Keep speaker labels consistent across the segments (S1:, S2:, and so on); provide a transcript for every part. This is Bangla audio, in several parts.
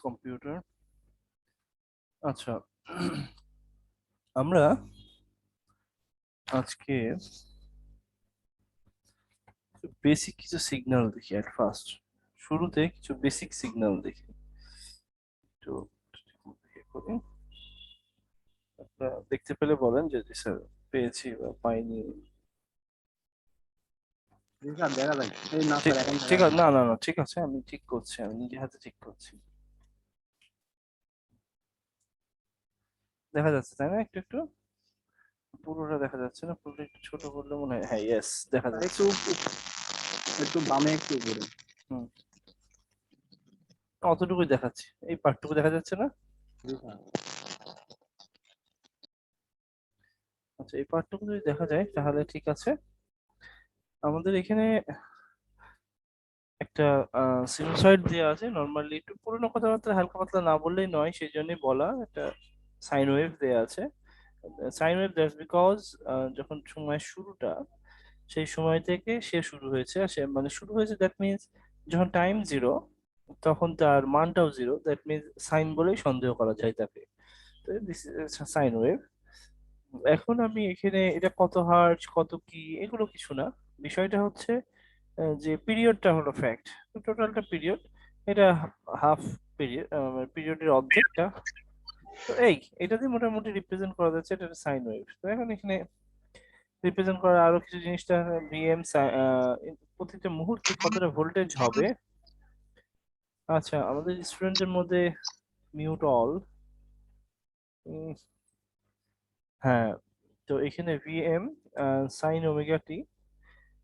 S1: কম্পিউটার। আচ্ছা, আমরা আজকে বেসিক কিছু সিগন্যাল দেখি। এট ফার্স্ট শুরুতে কিছু বেসিক সিগন্যাল দেখি। একটু ইয়ে করি। আপনারা দেখতে পেলে বলেন যে জি স্যার পেয়েছি বা পাইনি।
S2: স্যার দেখা যায় এই না
S1: ঠিক
S2: স্যার এখন দেখা
S1: ঠিক
S2: যায়
S1: আছে, না না না ঠিক আছে, আমি ঠিক করছি, আমি নিজে হাতে ঠিক করছি। দেখা যাচ্ছে তাই না? একটু একটু পুরোটা দেখা যাচ্ছে না, পুরোটা একটু ছোট করলে মনে হয়। হ্যাঁ, ইয়েস, দেখা
S2: স্যার
S1: যাচ্ছে।
S2: একটু একটু বামে একটু উপরে।
S1: হুম, অতটুকুই দেখাচ্ছি, এই পার্টটুকু দেখা যাচ্ছে না?
S2: জি স্যার।
S1: আচ্ছা, এই পার্টটুকু যদি দেখা যায় তাহলে ঠিক আছে। আমাদের এখানে একটা সিনুসয়েড দেওয়া আছে। নর্মালি একটু পুরোনো কথাবার্তা হালকা পাতলা না বললেই নয়, সেই জন্যই বলা। একটা সাইন ওয়েভ দেওয়া আছে। সাইন ওয়েভ দ্যাটস বিকজ যখন সময়ের শুরুটা, সেই সময় থেকে সে শুরু হয়েছে, আর সে মানে শুরু হয়েছে, দ্যাট মিনস যখন টাইম জিরো তখন তার মানটাও জিরো, দ্যাট মিনস সাইন বলেই সন্দেহ করা যায় তাকে। তো দিস ইজ সাইন ওয়েভ। এখন আমি এখানে এটা কত হার্জ কত কি এগুলো কিছু না, বিষয়টা হচ্ছে যে পিরিয়ডটা হলো ফ্যাক্ট। টোটালটা পিরিয়ড, এটা হাফ পিরিয়ড, পিরিয়ডের অর্ধেকটা। তো এটা দিয়ে মোটামুটি রিপ্রেজেন্ট করা যাচ্ছে, এটা সাইন ওয়েভ। তো এখন এখানে রিপ্রেজেন্ট করার আরো কিছু জিনিসটা, ভিএম প্রতিটা মুহূর্তে কতটা ভোল্টেজ হবে। আচ্ছা, আমাদের স্টুডেন্টের মধ্যে মিউট অল। হ্যাঁ, তো এখানে ভিএম সাইন ওমেগা টি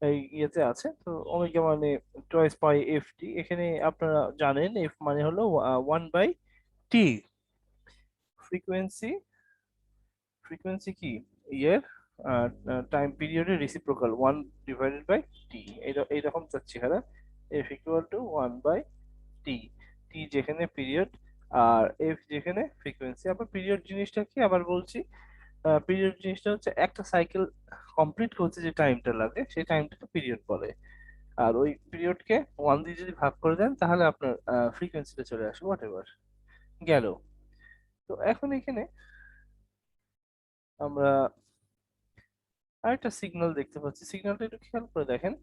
S1: এই ইয়েতে আছে। তো ওমেগা মানে টয়েস পাই এফ টি। এখানে আপনারা জানেন এফ মানে হলো 1/t। ফ্রিকোয়েন্সি, ফ্রিকোয়েন্সি কি ইয়ের টাইম পিরিয়ডের রেসিপ্রোকাল 1/t। এইরকম তার চেহারা। F equal to 1/t। T যেখানে পিরিয়ড আর এফ যেখানে ফ্রিকোয়েন্সি। আবার পিরিয়ড জিনিসটা কি আবার বলছি, পিরিয়ড জিনিসটা হচ্ছে একটা সাইকেল কমপ্লিট করতে যে টাইমটা লাগে সেই টাইমটাকে পিরিয়ড বলে। আর ওই পিরিয়ডকে 1 দিয়ে যদি ভাগ করে দেন তাহলে আপনার ফ্রিকোয়েন্সিটা চলে আসে, হোয়াট এভার গেল। তো এখন এখানে আমরা আরেকটা সিগন্যাল দেখতে পাচ্ছি। সিগন্যালটা একটু খেয়াল করে দেখেন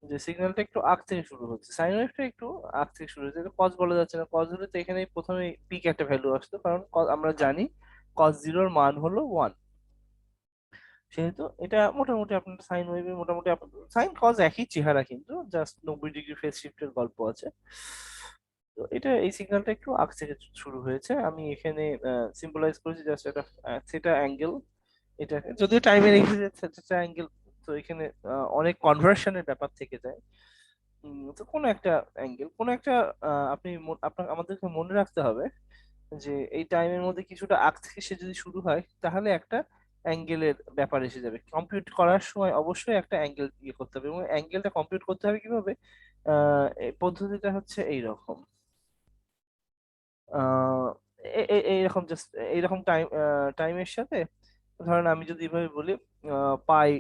S1: যে সিগন্যালটা একটু আগ থেকে শুরু হচ্ছে, সাইন ওয়েভটা একটু আগ থেকে শুরু হচ্ছে। এটা কজ বলা যাচ্ছে না, কজ হলে তো এখানে প্রথমে পিক একটা ভ্যালু আসতো, কারণ আমরা জানি কজ জিরোর মান হলো 1। সেহেতু এটা মোটামুটি আপনার সাইন ওয়েভে মোটামুটি সাইন কজ একই চেহারা, কিন্তু জাস্ট 90 ডিগ্রি ফেজ শিফটের গল্প আছে। তো এটা এই সিগন্যালটা একটু আগ থেকে শুরু হয়েছে। আমি এখানে সিম্বলাইজ করেছি জাস্ট একটা থিটা অ্যাঙ্গেল। এটা যদিও টাইমের এক্সিজে থিটা অ্যাঙ্গেল, তো এখানে অনেক কনভার্সনের ব্যাপার থেকে যায়। তো কোনো একটা অ্যাঙ্গেল, কোনো একটা আপনি আপনার আমাদেরকে মনে রাখতে হবে যে এই টাইমের মধ্যে কিছুটা আগ থেকে সে যদি শুরু হয় তাহলে একটা অ্যাঙ্গেলের ব্যাপার এসে যাবে। কম্পিউট করার সময় অবশ্যই একটা অ্যাঙ্গেল ইয়ে করতে হবে, এবং অ্যাঙ্গেলটা কম্পিউট করতে হবে কিভাবে। এই পদ্ধতিটা হচ্ছে এইরকম। আহ এইরকম জাস্ট এইরকম টাইমের সাথে, ধরেন আমি যদি এভাবে বলি পাই,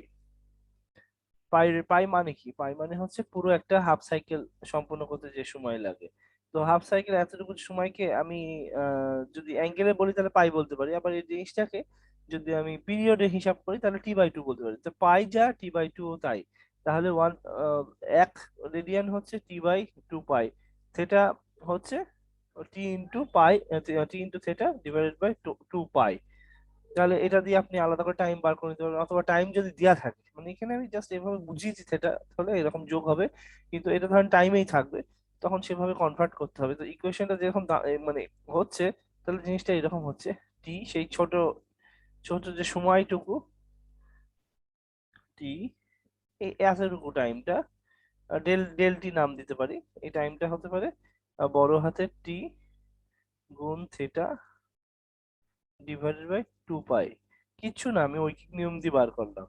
S1: পাই পাই মানে কি, পাই মানে হচ্ছে পুরো একটা হাফ সাইকেল সম্পূর্ণ করতে যে সময় লাগে। তো হাফ সাইকেল এতটুকু সময়কে আমি যদি অ্যাঙ্গেলে বলি তাহলে পাই বলতে পারি। আবার এই জিনিসটাকে যদি আমি পিরিয়ডে হিসাব করি তাহলে টি/2 বলতে পারি। তো পাই যা টি/2 তাই। তাহলে এক রেডিয়ান হচ্ছে টি/2 পাই। থেটা হচ্ছে টি ইন্টু থেটা ডিভাইডেড বাই 2 পাই। তাহলে এটা দিয়ে আপনি আলাদা করে টাইম বার করে নিতে পারবেন, অথবা টাইম যদি দেওয়া থাকে, মানে এখানে আমি জাস্ট এভাবে বুঝিয়েছি সেটা হলে এরকম যোগ হবে, কিন্তু এটা ধরেন টাইমেই থাকবে, তখন সেভাবে কনভার্ট করতে হবে। তো ইকুয়েশনটা যেরকম মানে হচ্ছে, তাহলে জিনিসটা এরকম হচ্ছে। টি সেই ছোট ছোট যে সময়টুকু, টি এই এতটুকু টাইমটা ডেল ডেল টি নাম দিতে পারি। এই টাইমটা হতে পারে বড় হাতের টি গুণ থেটা ডিভাইডেড বাই 2 পাই। কিচ্ছু না, আমি ঐকিক নিয়ম দিয়ে বার করলাম।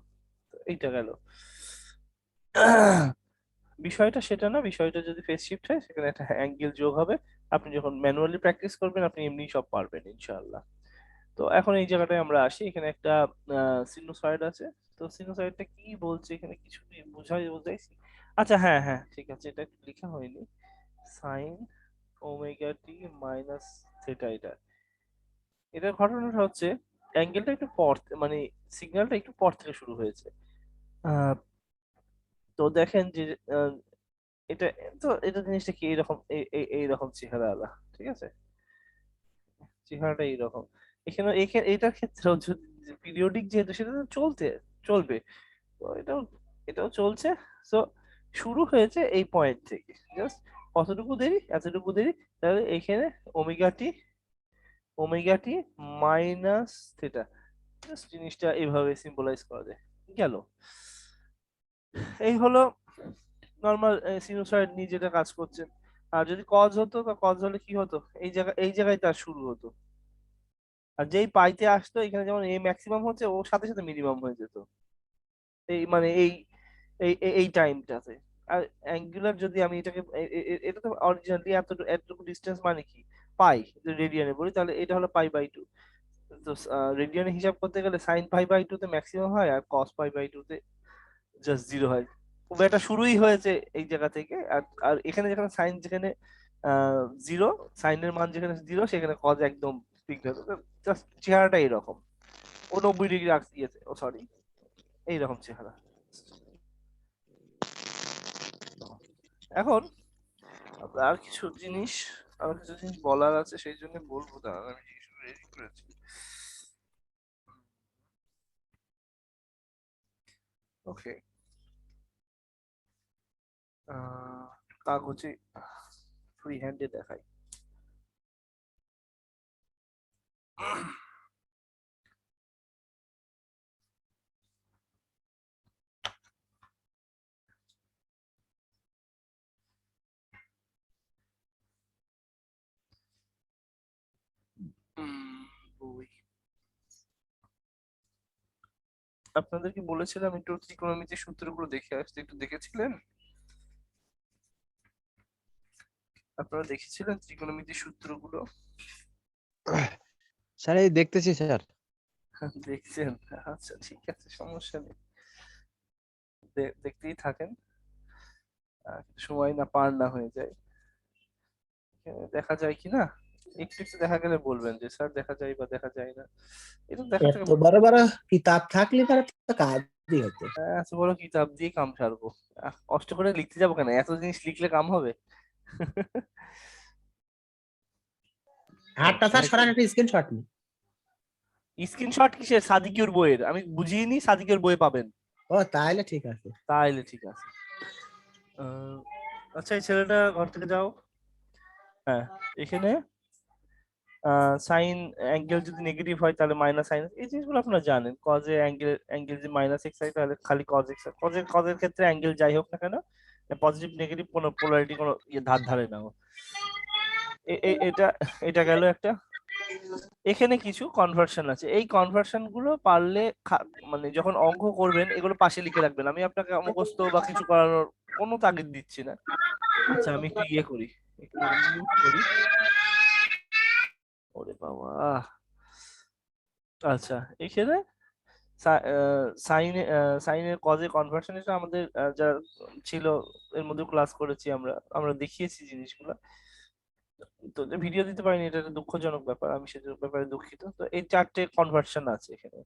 S1: তো এইটা গেল। বিষয়টা সেটা না, বিষয়টা যদি ফেস শিফট হয় সেখানে একটা অ্যাঙ্গেল যোগ হবে। আপনি যখন ম্যানুয়ালি প্র্যাকটিস করবেন আপনি এমনি সব পারবেন ইনশাআল্লাহ। তো এখন এই জায়গাটায় আমরা আসি, এখানে একটা সিনুসয়েড আছে। তো সিনুসয়েডটা কি বলছে এখানে কিছু বুঝাইছি। আচ্ছা, হ্যাঁ হ্যাঁ ঠিক আছে, এটা একটু লেখা হয়নি। Sine omega t minus theta. এটার ঘটনাটা হচ্ছে অ্যাঙ্গেলটা একটু পর, মানে সিগন্যালটা একটু পর থেকে শুরু হয়েছে। আহ, তো দেখেন যে আহ, এটা, তো এটা জিনিসটা কি এইরকম, এইরকম চেহারা আলা, ঠিক আছে, চেহারাটা এইরকম। এখানে এটার ক্ষেত্রেও যদি পিরিয়ডিক যেহেতু, সেটা তো চলবে, তো এটাও চলছে। তো শুরু হয়েছে এই পয়েন্ট থেকে, জাস্ট কতটুকু দেরি, এতটুকু দেরি, তাহলে এখানে omega t minus theta, just জিনিসটা এইভাবে সিম্বলাইজ করা যায়। গেল, এই হলো নর্মাল সিনুসয়েড নিয়ে যেটা কাজ করছেন। আর যদি কজ হতো, বা কজ হলে কি হতো, এই জায়গায় তার শুরু হতো, আর যেই পাইতে আসতো এখানে, যেমন এ ম্যাক্সিমাম হচ্ছে, ওর সাথে সাথে মিনিমাম হয়ে যেত, এই মানে এই টাইমটাতে। আর অ্যাঙ্গুলার যদি আমি এটাকে এটা তো অরিজিনালি এতটুকু ডিস্টেন্স মানে কি, পাই, রেডিয়ানে বলি, তাহলে এটা হলো পাই/2। তো রেডিয়ানে হিসাব করতে গেলে সাইন পাই/2 তে ম্যাক্সিমাম হয়, আর কস পাই/2 তে জাস্ট 0 হয়। খুব একটা শুরুই হয়েছে এই জায়গা থেকে। আর আর এখানে যেখানে সাইন, যেখানে 0, সাইনের মান যেখানে 0, সেখানে কজ একদম পিক। জাস্ট চেহারাটা এরকম, ও 90 ডিগ্রি ইয়েতে, ও সরি, এইরকম চেহারা। এখন আর কিছু জিনিস বলার আছে, সেই জন্য বলবো, দাঁড়ান আমি জিনিসগুলো রেডি করেছি। ওকে, কাগজে ফ্রি হ্যান্ডে দেখাই। বই, আপনাদেরকে বলেছিলাম একটু ত্রিকোণমিতির সূত্রগুলো দেখে আসতে, একটু দেখেছিলেন? আপনারা দেখেছিলেন ত্রিকোণমিতির সূত্রগুলো?
S3: স্যার এই দেখতেছি স্যার।
S1: দেখছেন? আচ্ছা, ঠিক আছে, সমস্যা নেই, দেখতেই থাকেন। সময় না পার না হয়ে যায়। দেখা যায় কি না, একটু একটু দেখা গেলে বলবেন যে স্যার দেখা যায় বা দেখা যায় না, এটা দেখা থেকে
S4: এত বড় বড় কিতাব থাকলে তার তো কাজই হতো।
S1: এত বড় কিতাব দিয়ে কাম সারবো, কষ্ট করে লিখতে যাবো কেন, এত জিনিস লিখলে কাম হবে?
S4: হাতটা স্যার সরান, একটা স্ক্রিনশট নি।
S1: স্ক্রিনশট কিসের, সাদিকের বইয়ের? আমি বুঝিয়ে সাদিকের বই পাবেন,
S4: ও তাহলে ঠিক আছে।
S1: তাইলে ঠিক আছে। আচ্ছা, এই ছেলেটা ঘর থেকে যাও। হ্যাঁ, এখানে সাইন অ্যাঙ্গেল যদি নেগেটিভ হয় তাহলে মাইনাস সাইন, এই জিনিসগুলো আপনারা জানেন। কজে অ্যাঙ্গেল যদি মাইনাস এক্স হয় তাহলে খালি কজ এক্স হয়। কজের ক্ষেত্রে অ্যাঙ্গেল যাই হোক না কেন, পজিটিভ নেগেটিভ কোনো পোলারিটি, কোনো ধার ধারে না ও। এটা এটা গেল একটা। এখানে কিছু কনভার্সন আছে, এই কনভার্সন গুলো পারলে মানে যখন অঙ্ক করবেন এগুলো পাশে লিখে রাখবেন। আমি আপনাকে মুখস্থ বা কিছু করানোর কোনো তাগিদ দিচ্ছি না। আচ্ছা, আমি একটু ইয়ে করি, একটু মিউট করি। ওরে বাবা, আচ্ছা, এখানে সাইনে সাইনের কজে কনভার্সন, এটা আমাদের যারা ছিল এর মধ্যে ক্লাস করেছি, আমরা দেখিয়েছি জিনিসগুলো। তো ভিডিও দিতে পারিনি, এটা একটা দুঃখজনক ব্যাপার, আমি সেটার ব্যাপারে দুঃখিত। তো এই 4টে কনভার্সন আছে এখানে।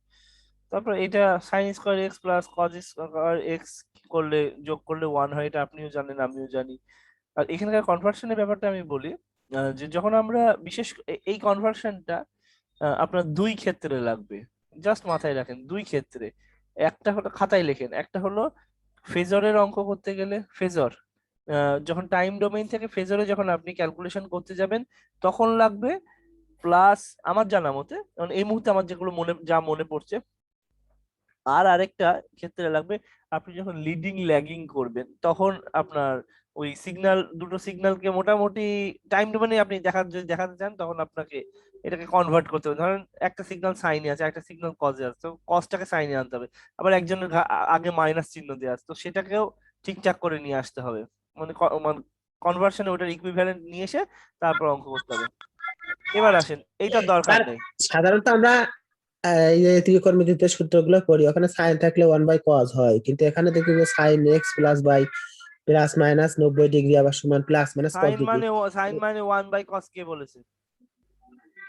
S1: তারপর এটা sign square x plus cos square x করলে, যোগ করলে 1 হয়, এটা আপনিও জানেন আমিও জানি। আর এখানকার কনভার্সনের ব্যাপারটা আমি বলি, যে যখন আমরা বিশেষ এই কনভার্সনটা আপনার দুই ক্ষেত্রে লাগবে, জাস্ট মাথায় রাখেন, দুই ক্ষেত্রে। একটা হলো খাতায় লেখেন, একটা হলো ফেজরের অঙ্ক করতে গেলে, ফেজর যখন টাইম ডোমেইন থেকে ফেজরে যখন আপনি ক্যালকুলেশন করতে যাবেন তখন লাগবে। প্লাস আমার জানা মতে, কারণ এই মুহূর্তে আমার যেগুলো মনে পড়ছে, আর আরেকটা ক্ষেত্রে লাগবে, আপনি যখন লিডিং ল্যাগিং করবেন তখন আপনার ওই দুটো সিগন্যালকে মোটামুটি টাইম ডোমেনে আপনি যদি দেখাতে চান, তখন আপনাকে এটাকে কনভার্ট করতে হবে। ধরেন একটা সিগন্যাল সাইনে আছে, একটা সিগন্যাল কজে আছে, তো কজটাকে সাইনে আনতে হবে। আবার একজনের আগে মাইনাস চিহ্ন দেওয়া আছে, তো সেটাকেও ঠিকঠাক করে নিয়ে আসতে হবে। মানে কনভার্সনে ওটার ইকুইভ্যালেন্ট নিয়ে এসে তারপর অঙ্ক করতে হবে। এবার আসেন, এইটার দরকার
S4: স্যার
S1: নেই।
S4: সাধারণত আমরা এই যে ত্রিকোণমিতিতে সূত্রগুলো করি, ওখানে সাইন থাকলে 1/cos হয়, কিন্তু এখানে দেখি যে sine x plus by plus minus 90 degree আবার সমান plus minus cos
S1: sine
S4: degree.
S1: মানে সাইন মানে 1/cos কে বলেছে?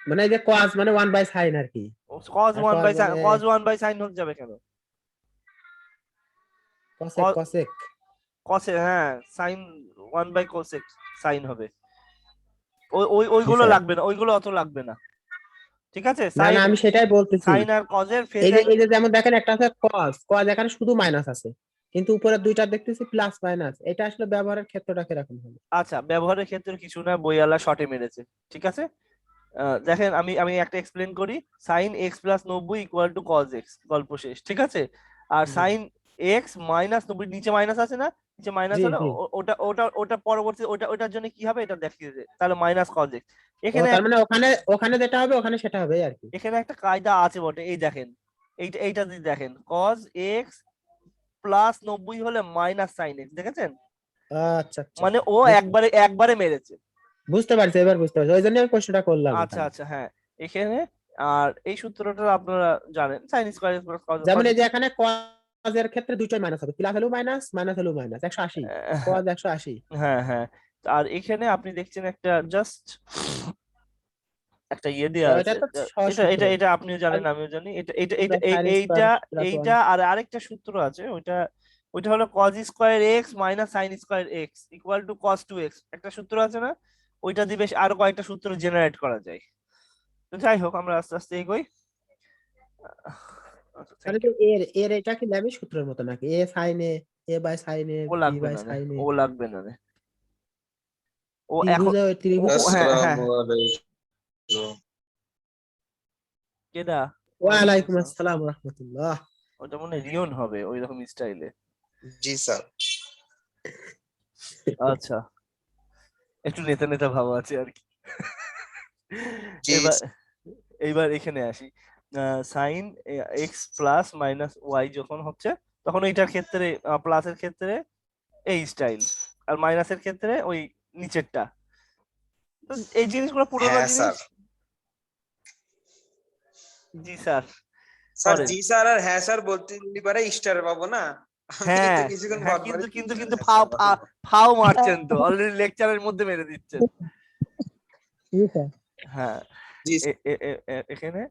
S4: মানে এই যে কস মানে 1/sin আর কি।
S1: cos
S4: আর
S1: 1
S4: কস
S1: বাই
S4: মানে
S1: cos 1/sin হয়ে যাবে কেন?
S4: Cosec cosec.
S1: cos হ্যাঁ, sin 1/cosec sin হবে।
S4: জি
S1: ওইগুলো
S4: স্যার।
S1: লাগবে না, ওইগুলো অত লাগবে না, ঠিক আছে?
S4: না না
S1: সাইন
S4: আমি সেটাই বলতেছি।
S1: সাইন আর cos এর ফেজ
S4: এই যে যেমন দেখেন একটা আছে কস কস এখানে শুধু মাইনাস আছে, কিন্তু উপরে দুইটা দেখতেছি প্লাস মাইনাস, এটা আসলে ব্যবহারের ক্ষেত্রটা কিরকম হবে?
S1: আচ্ছা, ব্যবহারের ক্ষেত্রে কিছু না, বইয়ালা শর্টে মেরেছে, ঠিক আছে? দেখেন আমি আমি একটা এক্সপ্লেন করি। Sine x plus 90 equal to cos x, গল্প শেষ, ঠিক আছে? আর
S4: জি
S1: সাইন এক্স মাইনাস 90, নিচে মাইনাস আছে না, নিচে মাইনাস
S4: জি
S1: হলে
S4: জি।
S1: ওটা ওটা ওটা পরবর্তী ওটার জন্য কি হবে এটা দেখিয়ে দে, তাহলে মাইনাস কজ এক্স।
S4: ও
S1: এখানে
S4: তার মানে ওখানে ওখানে যেটা হবে ওখানে সেটা হবে আর কি।
S1: এখানে একটা কায়দা আছে বটে, এই দেখেন, এইটা যদি দেখেন, কজ এক্স প্লাস 90 হলে মাইনাস সাইন এক্স, দেখেছেন?
S4: আচ্ছা আচ্ছা।
S1: মানে ও
S4: বুঝ-
S1: একবারে একবারে মেরেছে।
S4: বুঝতে পারছি, এবার বুঝতে পারছি, ওই জন্য আমি প্রশ্নটা করলাম
S1: আচ্ছা
S4: এখানে।
S1: আচ্ছা, হ্যাঁ। এখানে আর এই সূত্রটা আপনারা জানেন, সাইন স্কয়ার প্লাস
S4: যেমন
S1: কজ।
S4: এই যে এখানে কস এর ক্ষেত্রে দুইটাই মাইনাস হবে, প্লাস হলেও মাইনাস মাইনাস হলেও মাইনাস 180, কস 180।
S1: হ্যাঁ হ্যাঁ। আর এখানে আপনি দেখছেন একটা জাস্ট একটা ইয়ে দেওয়া
S4: এটা
S1: আছে,
S4: তো সহজ
S1: এটা
S4: সূত্র।
S1: এটা এটা আপনিও জানেন আমিও জানি, এটা এটা এটা
S4: সাইন স্কয়ার
S1: এইটা
S4: প্লাস ওয়ান।
S1: এইটা আর আরেকটা সূত্র আছে, ওইটা ওইটা হলো cos square x minus sine square x equal to cos two x, একটা সূত্র আছে না? ওইটা দিয়ে বেশ আরো কয়েকটা সূত্র জেনারেট করা যায়। তো যাই হোক, আমরা আস্তে আস্তে এগোই। আচ্ছা,
S4: তাহলে
S1: থ্যাংক
S4: তো
S1: ইউ।
S4: এর এটা কি ল্যামের সূত্রের মতো নাকি, এ সাইনে, এ বাই সাইনে,
S1: ও
S4: বি
S1: লাগবে
S4: বাই
S1: না রে,
S4: সাইনে,
S1: ও লাগবে না রে, ও এখন
S4: ত্রিভুজে ত্রিভুজ।
S1: হ্যাঁ হ্যাঁ।
S3: আসসালামু আলাইকুম।
S1: কেডা? ওয়ালাইকুম
S4: ওয়ালাইকুম
S1: আসসালাম।
S4: আসসালাম ওয়া রাহমাতুল্লাহ।
S1: ওটা মনে হয় রিয়ন হবে, ওই রকম স্টাইলে।
S3: জি স্যার।
S1: আচ্ছা, একটু নেতা নেতা ভাব আছে আর কি।
S3: জি
S1: এবার এইবার এখানে আসি। Sine x plus minus y যখন হচ্ছে, তখন এইটার ক্ষেত্রে প্লাসের ক্ষেত্রে এই স্টাইল, আর মাইনাসের ক্ষেত্রে ওই নিচেরটা। তো এই জিনিসগুলো পুরোনো
S3: হ্যাঁ
S1: জিনিস।
S3: স্যার।
S1: জি স্যার,
S3: স্যার
S1: করেন।
S3: জি স্যার আর হ্যাঁ স্যার বলতে পারে স্টার পাবো না? আমি
S1: হ্যাঁ
S3: তো কিছুক্ষণ
S1: হ্যাঁ,
S3: পর পরে
S1: কিন্তু
S3: জি
S1: কিন্তু
S3: স্যার
S1: কিন্তু
S3: হ্যাঁ
S1: ফাও
S3: স্যার বলবো।
S1: ফাও মারছেন তো, অলরেডি লেকচারের মধ্যে মেরে দিচ্ছেন।
S4: জি স্যার।
S1: হ্যাঁ,
S3: জি
S1: এখানে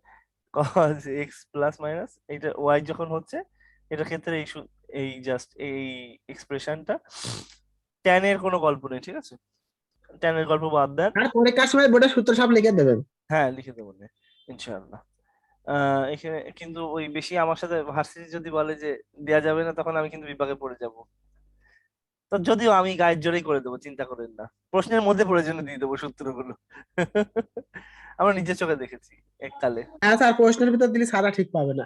S1: cos x প্লাস মাইনাস এইটা y যখন হচ্ছে, এটার ক্ষেত্রে এই জাস্ট এই এক্সপ্রেশনটা, tan এর কোনো গল্প নেই, ঠিক আছে? tan এর গল্প বাদ দেন।
S4: আর পরীক্ষার সময় বোর্ডে সূত্র সব লিখে দেবেন।
S1: হ্যাঁ, লিখে দেবো নে, ইনশাআল্লাহ। এখানে কিন্তু ওই বেশি আমার সাথে ভার্সিটি যদি বলে যে দেয়া যাবে না, তখন আমি কিন্তু বিপাকে পড়ে যাব। তো যদিও আমি গায়ের জোরেই করে দেবো, চিন্তা করেন না, প্রশ্নের মধ্যে প্রয়োজনে দিয়ে দেবো সূত্রগুলো। আমরা নিজের চোখে দেখেছি এককালে।
S4: হ্যাঁ স্যার, প্রশ্নের ভিতর দিলে সারা ঠিক পাবে না।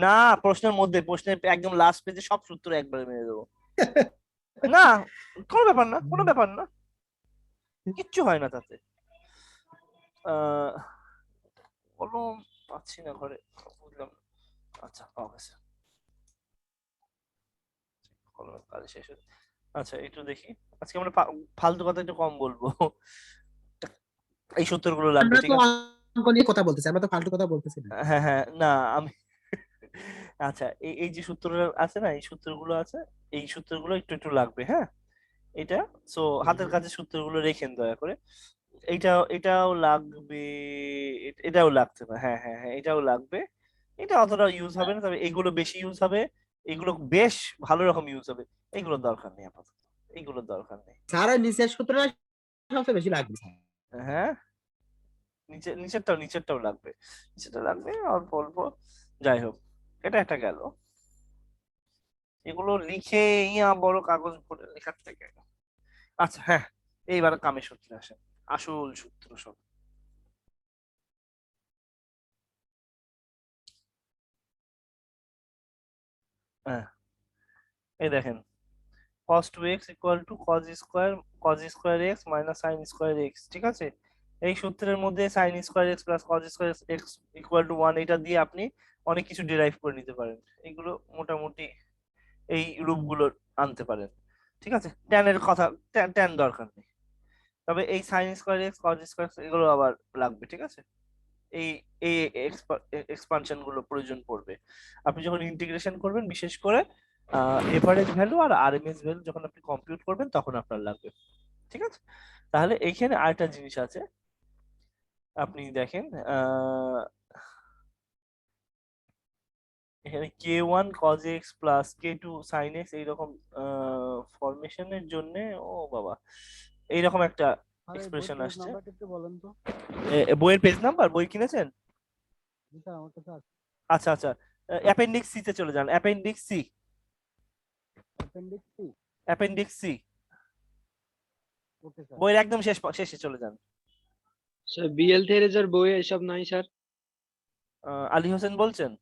S1: না, প্রশ্নের মধ্যে, প্রশ্নের একদম লাস্ট পেজে সব সূত্র একবারে মেরে দেবো। না, কোনো ব্যাপার না, কোনো ব্যাপার না, কিচ্ছু হয় না তাতে। আহ কলম পাচ্ছি না ঘরে, বুঝলাম না। আচ্ছা, পাওয়া গেছে, কলমের কাজ শেষ হয়েছে। আচ্ছা, একটু দেখি, আজকে আমরা ফালতু কথা একটু কম বলবো। এই সূত্রগুলো লাগবে,
S4: আমরা
S1: ঠিক
S4: তো
S1: আছে?
S4: অঙ্ক নিয়ে কথা বলতেছি, আমরা তো ফালতু কথা বলতেছি না।
S1: হ্যাঁ হ্যাঁ, না আমি আচ্ছা, এই যে সূত্র আছে না, এই সূত্রগুলো আছে, এই সূত্রগুলো একটু একটু লাগবে, হ্যাঁ। এটা সো হাতের কাছে সূত্রগুলো রেখেন দয়া করে। এটাও লাগবে, এটাও লাগছে না, হ্যাঁ হ্যাঁ হ্যাঁ, এটাও লাগবে। এটা অতটা ইউজ হবে না, তবে এগুলো বেশি ইউজ হবে, এগুলো বেশ ভালো রকম ইউজ হবে। এগুলোর দরকার নেই আপাতত, এগুলোর দরকার নেই।
S4: স্যার ওই নিচের সূত্রটা সবচেয়ে বেশি লাগবে স্যার।
S1: হ্যাঁ, নিচেরটাও লাগবে, নিচেরটা লাগবে অল্প অল্প। যাই হোক, এটা একটা গেল। এগুলো লিখে ইয়া বড় কাগজ ভরে লেখার থেকে। আচ্ছা হ্যাঁ, এইবার কামে সূত্রে আসে, আসল সূত্র সব। হ্যাঁ, এই দেখেন, cos 2x equal to cos square x minus sine square x, ঠিক আছে? এই সূত্রের মধ্যে sign square x plus cos square x equal two 1, এটা দিয়ে আপনি অনেক কিছু ডিরাইভ করে নিতে পারেন। এগুলো মোটামুটি এই রূপগুলো আনতে পারেন, ঠিক আছে? ট্যান এর কথা, ট্যান দরকার নেই, তবে এই sign square x cos square এগুলো আবার লাগবে, ঠিক আছে? এই এই এক্সপানশন গুলো প্রয়োজন পড়বে আপনি যখন ইন্টিগ্রেশন করবেন, বিশেষ করে এভারেজ ভ্যালু আর আরএমএস ভ্যালু যখন আপনি কম্পিউট করবেন তখন আপনার লাগবে। ঠিক আছে, তাহলে এইখানে আরেকটা জিনিস আছে, আপনি দেখেন এখানে k1 cos x plus k2 sin x এইরকম ফরমেশনের জন্য, ও বাবা, এইরকম একটা
S2: আর এই বইয়ের
S1: এক্সপ্রেশন
S2: পেজ
S1: আসছে।
S2: নাম্বারটা একটু বলেন তো।
S1: বইয়ের পেজ নাম্বার, বই কিনেছেন?
S2: জি স্যার, আমার কাছে আছে।
S1: আচ্ছা আচ্ছা, অ্যাপেন্ডিক্স সি তে চলে যান, appendix C,
S2: appendix C.
S1: Appendix C,
S2: okay sir.
S1: বইয়ের একদম শেষে চলে যান।
S5: স্যার বিএল থেরেজের বই এসব নাই স্যার?
S1: আলী হোসেন বলছেন?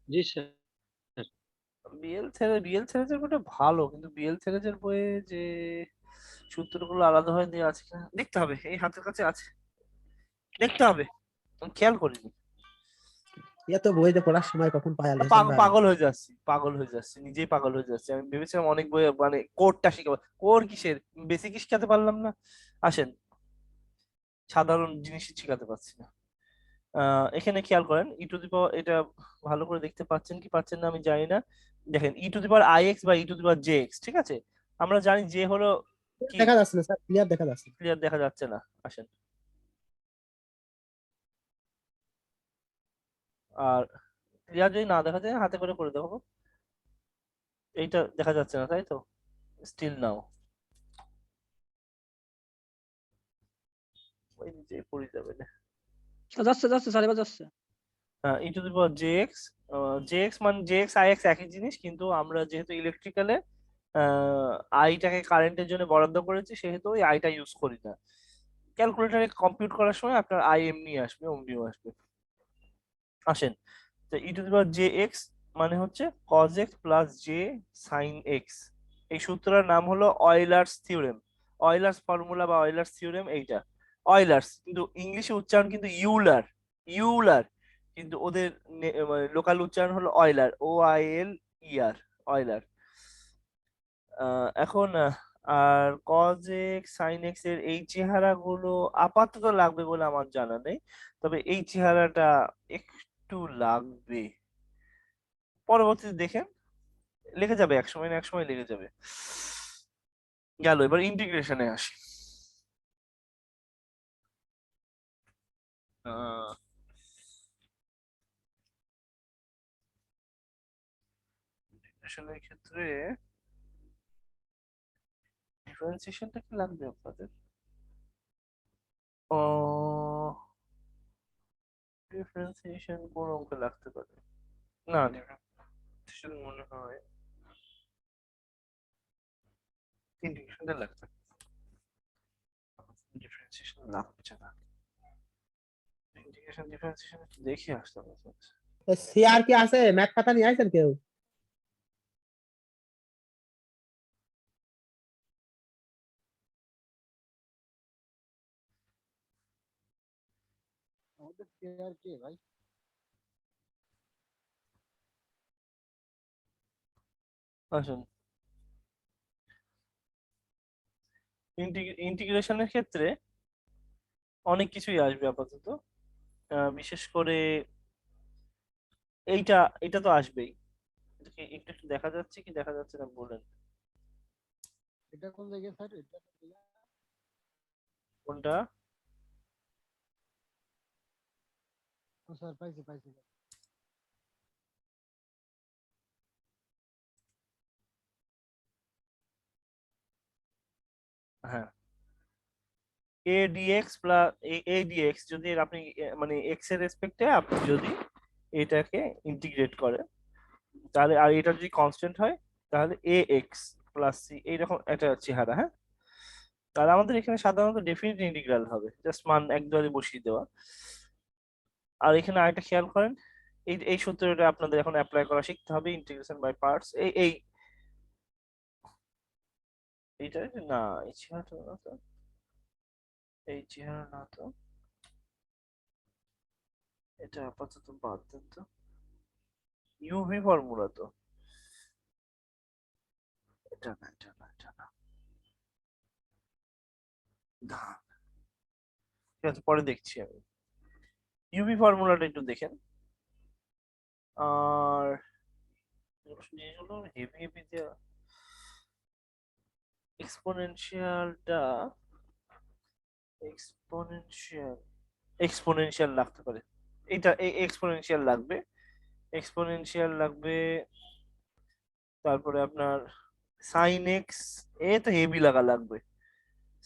S5: জি স্যার।
S1: বিএল থেরেজের বইটা ভালো, কিন্তু বিএল থেরেজের বইয়ে যে সূত্রগুলো আলাদা হয়ে দেওয়া আছে কিনা দেখতে হবে, এই হাতের কাছে আছে, দেখতে হবে, আমি খেয়াল করিনি।
S4: এত বইতে পড়ার সময় কখন পায়াল হোসেন ভাই?
S1: পাগল হয়ে যাচ্ছি, পাগল হয়ে যাচ্ছি, নিজেই পাগল হয়ে যাচ্ছি। আমি ভেবেছিলাম অনেক বই, মানে কোডটা শিখাবো, কোর কিসের, বেসিক শিখাতে পারলাম না। আসেন, সাধারণ জিনিসই শিখাতে পারছি না। এখানে খেয়াল করেন ই টু দি পাওয়ার, এটা ভালো করে দেখতে পাচ্ছেন কি পাচ্ছেন না আমি জানি না। দেখেন E to the power I X বা E to the power J X, ঠিক আছে, আমরা জানি যে হলো কি,
S4: দেখা যাচ্ছে না স্যার, ক্লিয়ার দেখা যাচ্ছে না।
S1: ক্লিয়ার দেখা যাচ্ছে না। আসেন, আর ক্লিয়ার যদি না দেখা যায় হাতে করে করে দেখাবো। এইটা দেখা যাচ্ছে না তাই তো, স্টিল নাও, ওই নিচে পড়ে যাবে না।
S6: যাচ্ছে যাচ্ছে স্যার, এবার যাচ্ছে।
S1: E to the power J x, j x মানে জে এক্স আই এক্স একই জিনিস, কিন্তু আমরা যেহেতু ইলেকট্রিক্যালে আইটাকে কারেন্টের জন্য বরাদ্দ করেছি সেহেতু ওই আইটা ইউজ করি না। ক্যালকুলেটরে কম্পিউট করার সময় আপনার আই এমনি আসবে, অমনিও আসবে। আসেন, তো e to the power J x মানে হচ্ছে cos x plus j sine x. এই সূত্রের নাম হলো অয়লার্স থিওরেম, অয়লার্স ফর্মুলা বা অয়লার্স থিওরেম এইটা। অয়লার্স কিন্তু ইংলিশে উচ্চারণ কিন্তু ইউলার, ইউলার, কিন্তু ওদের লোকাল উচ্চারণ হলো অয়লার, OILER, অয়লার। এখন আর কজ এক্স সাইন এক্স এর এই চেহারাগুলো আপাতত লাগবে বলে আমার জানা নেই, তবে এই চেহারাটা একটু লাগবে, পরবর্তীতে দেখেন লেগে যাবে, এক সময় না এক সময় লেগে যাবে। গেল, এবার ইন্টিগ্রেশনে আসি। ইন্টিগ্রেশনের ক্ষেত্রে ডিফারেন্সিয়েশনটা কি লাগবে আপনাদের? ও, ডিফারেন্সিয়েশন কোন অঙ্কে লাগতে পারে? না, ডিফারেন্সিয়েশন মনে হয় ইন্টিগ্রেশনটা লাগবে, ডিফারেন্সিয়েশন লাগছে না। ইন্টিগ্রেশন ডিফারেন্সিয়েশন দেখে আসতে হবে।
S4: সিআর কি আছে? ম্যাথ খাতা নিয়ে আসেন কেউ?
S2: আমাদের আর কে ভাই?
S1: আসুন, ইন্টিগ্রেশনের ক্ষেত্রে অনেক কিছুই আসবে আপাতত, বিশেষ করে এইটা, এটা তো আসবেই। এটাকে একটু একটু দেখা যাচ্ছে কি দেখা যাচ্ছে না বলেন?
S2: এটা কোন জায়গায় স্যার? এটা কোন জায়গায়?
S1: কোনটা?
S2: ও স্যার, পাইছি পাইছি।
S1: হ্যাঁ, ADX প্লাস ADX যদি আপনি মানে এক্স এর রেসপেক্টে আপনি যদি এটাকে ইন্টিগ্রেট করেন, তাহলে আর এটা যদি কনস্ট্যান্ট হয় তাহলে AX প্লাস সি এইরকম একটা চেহারা। হ্যাঁ, তাহলে আমাদের এখানে সাধারণত ডেফিনিট ইন্টিগ্রাল হবে, জাস্ট মান একবারে বসিয়ে দেওয়া। আর এখানে আরেকটা খেয়াল করেন, এই এই সূত্রটা আপনাদের এখন অ্যাপ্লাই করা শিখতে হবে, ইন্টিগ্রেশন বাই পার্টস। এইটা না, এই চেহারাটা না তো, এই চেহারা না তো, এটা আপাতত বাদ দেন তো, ইউভি ফর্মুলা তো, এটা না, এটা না, এটা না, না, ঠিক আছে পরে দেখছি আমি। ইউভি ফর্মুলাটা একটু দেখেন। আর জিনিসগুলো হেভি হেভি দেওয়া। এক্সপোনেনশিয়ালটা এক্সপোনেনশিয়াল এক্সপোনেনশিয়াল লাগতে পারে। এটা এক্সপোনেনশিয়াল লাগবে, এক্সপোনেনশিয়াল লাগবে। তারপরে আপনার সাইন এক্স, এ তো হেভি লাগা লাগবে।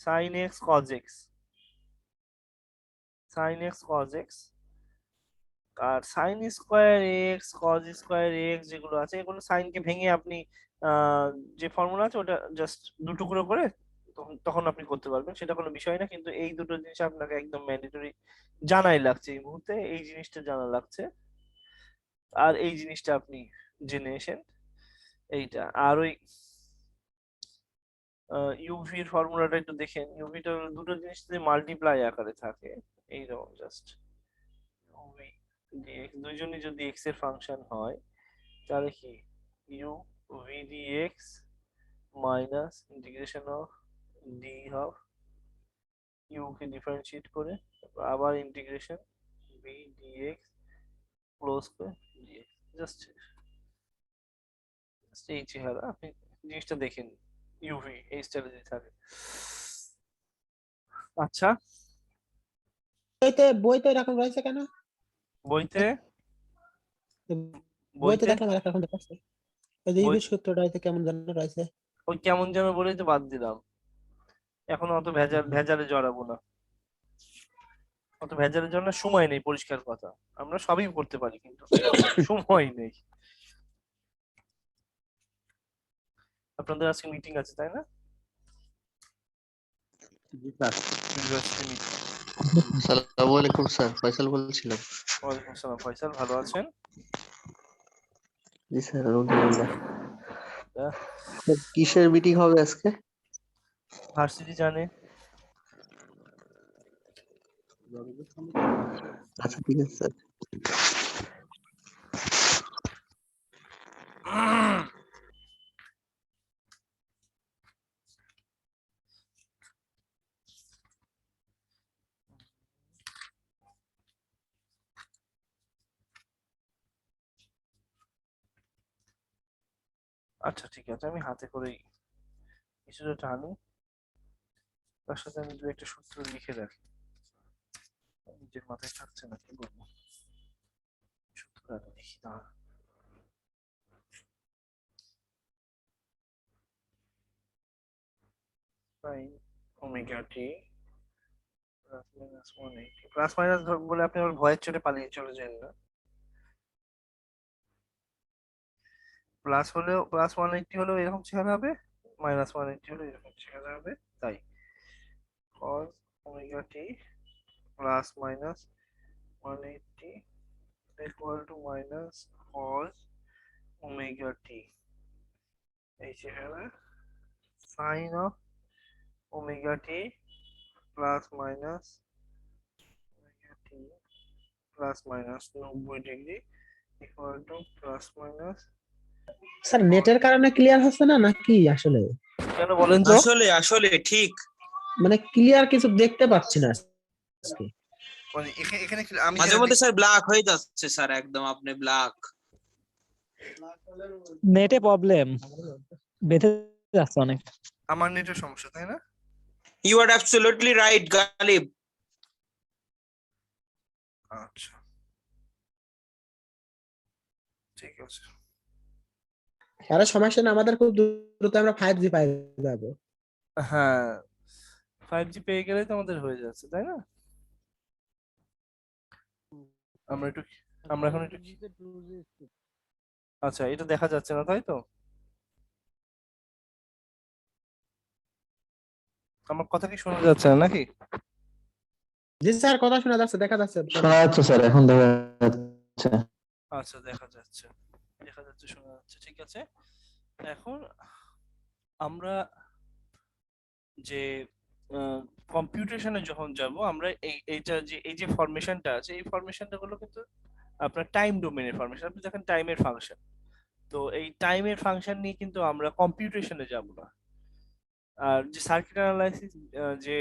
S1: Sine x cos x, sine x cos x. আর sine square x cos square x যেগুলো আছে, এগুলো সাইনকে ভেঙে আপনি আহ, যে ফর্মুলা আছে ওটা জাস্ট দু টুকরো করে তখন তখন আপনি করতে পারবেন, সেটা কোনো বিষয় না। কিন্তু এই দুটো জিনিস আপনাকে একদম ম্যান্ডেটরি জানাই লাগছে, এই মুহূর্তে এই জিনিসটা জানা লাগছে। আর এই জিনিসটা আপনি জেনে এসেন এইটা। আর ওই ইউভির ফর্মুলাটা একটু দেখেন। ইউভিটা দুটো জিনিস যদি মাল্টিপ্লাই আকারে থাকে এইরকম, জাস্ট ইউভি ডিএক্স দুইজনই যদি এক্স এর ফাংশন হয় তাহলে কি u v dx minus integration of d of u কে ডিফারেন্সিয়েট করে তারপর আবার ইন্টিগ্রেশন ভি ডিএক্স ক্লোজ করে ডিএক্স। জাস্ট এই চেহারা আপনি জিনিসটা দেখেন, ইউভি এই স্টাইলে থাকে। আচ্ছা,
S4: বইতে এরকম রয়েছে কেন?
S1: বইতে
S4: বইতে
S1: বইতে
S4: দেখলাম এরকম দেখাচ্ছে। ওই যে
S1: বই
S4: ইউভির সূত্রটা হয়তো কেমন যেন রয়েছে।
S1: ওই কেমন যেন বলেই তো বাদ দিলাম। এখন অত ভেজালে জড়াবো না, অত ভেজালের জন্য সময় নেই, পরিষ্কার কথা। আমরা সবই করতে পারি কিন্তু সময় নেই। আপনাদের আজকে মিটিং আছে তাই না? University meeting.
S7: আসসালামু আলাইকুম স্যার, ফয়সাল বলছিলাম।
S1: ওয়ালাইকুম আসসালাম, ফয়সাল ভালো আছেন?
S7: জি স্যার, আলহামদুলিল্লাহ।
S1: আহ,
S7: স্যার, কিসের মিটিং হবে আজকে?
S1: ভার্সিটি জানে।
S7: আচ্ছা ঠিক আছে স্যার।
S1: আচ্ছা ঠিক আছে, আমি হাতে করেই কিছুটা টানি, তার সাথে আমি দু একটা সূত্র লিখে রাখি। নিজের মাথায় থাকছে না, কি বলবো। সূত্রটা লিখি না। Sine omega t plus minus 180, plus minus বলে আপনি আবার ভয়ের চোটে পালিয়ে চলে যান না। প্লাস হলেও প্লাস 180 হলেও এরকম চেহারা হবে, মাইনাস 180 হলেও এরকম চেহারা হবে। তাই cos omega t plus minus 180 equal to minus cos omega t, এই চেহারা। Sine of omega t plus minus omega t plus minus 90 degree equal to plus minus.
S4: Sir নেটের কারণে ক্লিয়ার হচ্ছে না নাকি আসলে?
S1: কেন বলেন তো?
S3: আসলে আসলে ঠিক।
S4: মানে ক্লিয়ার কিছু দেখতে পাচ্ছি না আজকে।
S1: মানে এখানে আমি
S3: মাঝে মধ্যে স্যার ব্ল্যাক হয়ে যাচ্ছে স্যার, একদম আপনি ব্ল্যাক।
S6: নেটে প্রবলেম, বেঁধে যাচ্ছে অনেক।
S1: আমার নেটের সমস্যা তাই না?
S3: You are absolutely right Ghalib.
S1: আচ্ছা ঠিক আছে।
S4: আরে সমস্যা না, আমাদের খুব দ্রুত আমরা 5G পাই যাবো।
S1: হ্যাঁ, 5G পেয়ে গেলেই তো আমাদের হয়ে যাচ্ছে তাই না? আমরা এখন একটু আচ্ছা, এটা দেখা যাচ্ছে না তাই তো? আমার কথা কি শোনা যাচ্ছে না নাকি?
S4: জি স্যার, কথা শোনা যাচ্ছে, দেখা যাচ্ছে।
S7: শোনা যাচ্ছে স্যার, এখন দেখা যাচ্ছে।
S1: আচ্ছা দেখা যাচ্ছে, শোনা যাচ্ছে, ঠিক আছে। এখন আমরা যে কম্পিউটেশনে যখন যাব, আমরা এই যে ফরমেশনটা আছে, এই ফরমেশনটা গুলো কিন্তু আপনার টাইম ডোমেনের ফরমেশন। আপনি দেখেন টাইমের ফাংশন, তো এই টাইমের ফাংশন নিয়ে কিন্তু আমরা কম্পিউটেশনে যাব না। আর যে সার্কিট অ্যানালাইসিস, যে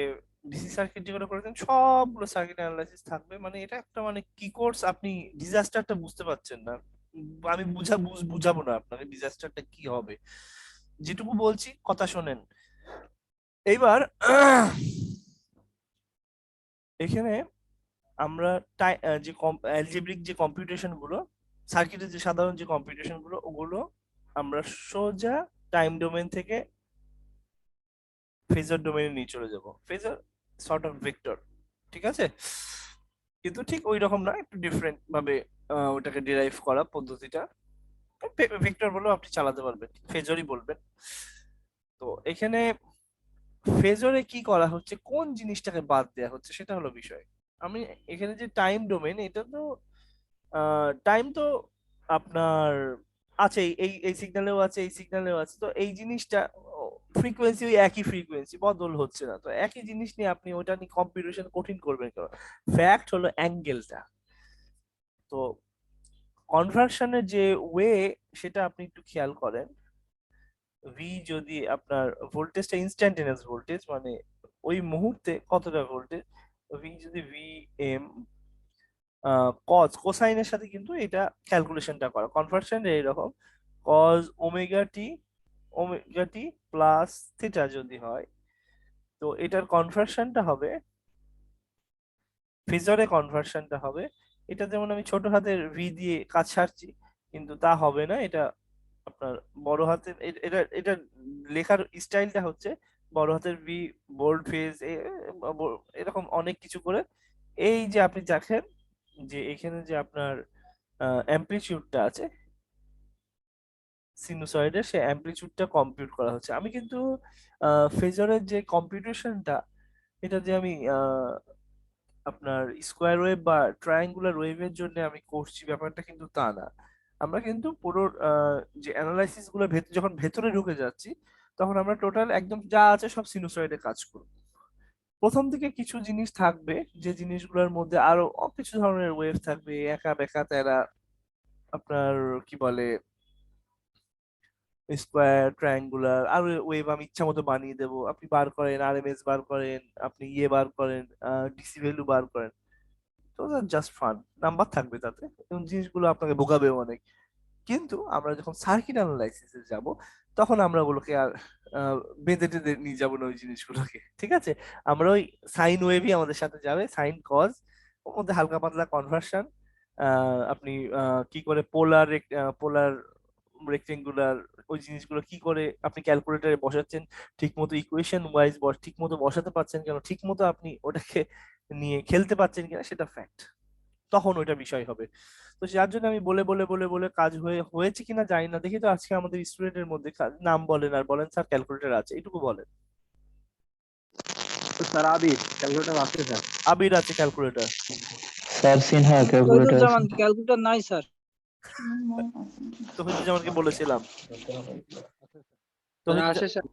S1: ডিসি সার্কিট যেগুলো করেছেন সবগুলো সার্কিট অ্যানালাইসিস থাকবে। মানে এটা একটা মানে কি কোর্স, আপনি ডিজাস্টারটা বুঝতে পারছেন না। আমি বুঝাবো না আপনাকে ডিজাস্টারটা কি হবে, যেটুকু বলছি কথা শোনেন। এইবার এখানে আমরা যে অ্যালজেব্রিক যে কম্পিউটেশন গুলো, সার্কিটের যে সাধারণ যে কম্পিউটেশন গুলো, ওগুলো আমরা সোজা টাইম ডোমেন থেকে ফেজার ডোমেনে নিয়ে চলে যাব। ফেজার সর্ট অফ ভেক্টর, ঠিক আছে, কিন্তু ঠিক ওই রকম না, একটু ডিফারেন্ট ভাবে ওটাকে ডিরাইভ করা পদ্ধতিটা। ভেক্টর বলেও আপনি চালাতে পারবেন, ফেজরই বলবেন। তো এখানে ফেজরে কি করা হচ্ছে, কোন জিনিসটাকে বাদ দেওয়া হচ্ছে, সেটা হলো বিষয়। আমি এখানে যে টাইম ডোমেন, এটা তো টাইম তো আপনার আছে, এই এই সিগন্যালেও আছে, এই সিগন্যালেও আছে। তো এই জিনিসটা ফ্রিকোয়েন্সি ওই একই ফ্রিকোয়েন্সি, বদল হচ্ছে না। তো একই জিনিস নিয়ে আপনি ওটা নিয়ে কম্পিউটেশন কঠিন করবেন কেন? ফ্যাক্ট হলো অ্যাঙ্গেলটা। তো কনভার্সনের যে ওয়ে, সেটা আপনি একটু খেয়াল করেন। ভি যদি আপনার ভোল্টেজটা ইনস্ট্যান্টেনিয়াস ভোল্টেজ, মানে ওই মুহূর্তে কতটা ভোল্টেজ, ভি যদি ভি এম কোসাইনের সাথে কিন্তু এটা ক্যালকুলেশনটা করা, কনভার্সন এইরকম cause omega t plus theta যদি হয়, তো এটার কনভার্সনটা হবে, ফেজরে কনভার্সনটা হবে। এটা যেমন আমি ছোট হাতের ভি দিয়ে কাজ সারছি, কিন্তু তা হবে না। এটা আপনার বড় হাতের, এটা এটা লেখার স্টাইলটা হচ্ছে বড় হাতের ভি, বোল্ড ফেজ, এরকম অনেক কিছু করে। এই যে আপনি দেখেন যে এখানে যে আপনার অ্যামপ্লিটিউডটা আছে সিনুসয়েডের, সেই অ্যামপ্লিটিউডটা কম্পিউট করা হচ্ছে। আমি কিন্তু ফেজরের যে কম্পিউটেশনটা, এটা যে আমি আপনার স্কোয়ার ওয়েভ বা ট্রায়াঙ্গুলার ওয়েভের জন্য আমি করছি, ব্যাপারটা কিন্তু তা না। আমরা কিন্তু পুরো যে অ্যানালাইসিস গুলো যখন ভেতরে ঢুকে যাচ্ছি, তখন আমরা টোটাল একদম যা আছে সব সিনুসয়েডে কাজ করব। প্রথম দিকে কিছু জিনিস থাকবে, যে জিনিসগুলোর মধ্যে আরো কিছু ধরনের ওয়েভ থাকবে, একা বেঁকা তেরা, আপনার কি বলে স্কোয়ার ট্রায়াঙ্গুলার, আর ওয়েভ আমি ইচ্ছা মতো বানিয়ে দেবো। আপনি বার করেন, আরএমএস বার করেন, আপনি ইয়ে বার করেন, ডিসি ভ্যালু বার করেন। তো জাস্ট ফান, নাম্বার থাকবে তাতে, এবং জিনিসগুলো আপনাকে ভোগাবেও অনেক। কিন্তু আমরা যখন সার্কিট অ্যানালাইসিসে যাব, তখন আমরা ওগুলোকে আর আহ, বেঁধে টেঁধে নিয়ে যাবো না ওই জিনিসগুলোকে, ঠিক আছে। আমরা ওই সাইন ওয়েভই আমাদের সাথে যাবে, সাইন কজ, ওর মধ্যে হালকা পাতলা কনভার্সন। আপনি কি করে পোলার রেক্টেঙ্গুলার, ওই জিনিসগুলো কি করে আপনি ক্যালকুলেটরে বসাচ্ছেন, ঠিক মতো ইকুয়েশন ওয়াইজ ঠিক মতো বসাতে পারছেন কেন, ঠিক মতো আপনি ওটাকে নিয়ে খেলতে পারছেন কিনা, সেটা ফ্যাক্ট। তখন ওইটা বিষয় হবে। তো যার জন্য আমি বলে বলে বলে বলে কাজ হয়েছে কিনা জানি না, দেখি তো আজকে আমাদের স্টুডেন্টের মধ্যে নাম বলেন আর বলেন স্যার ক্যালকুলেটর আছে, এটুকু বলেন।
S5: স্যার আবির ক্যালকুলেটর আছে স্যার।
S1: আবির আছে ক্যালকুলেটর?
S7: স্যার সিনহা ক্যালকুলেটর আছে।
S5: তহিদুজ্জামান ক্যালকুলেটর নাই স্যার।
S1: তহিদুজ্জামানকে বলেছিলাম।
S5: স্যার
S1: তহিদুজ্জামান
S5: আসে স্যার।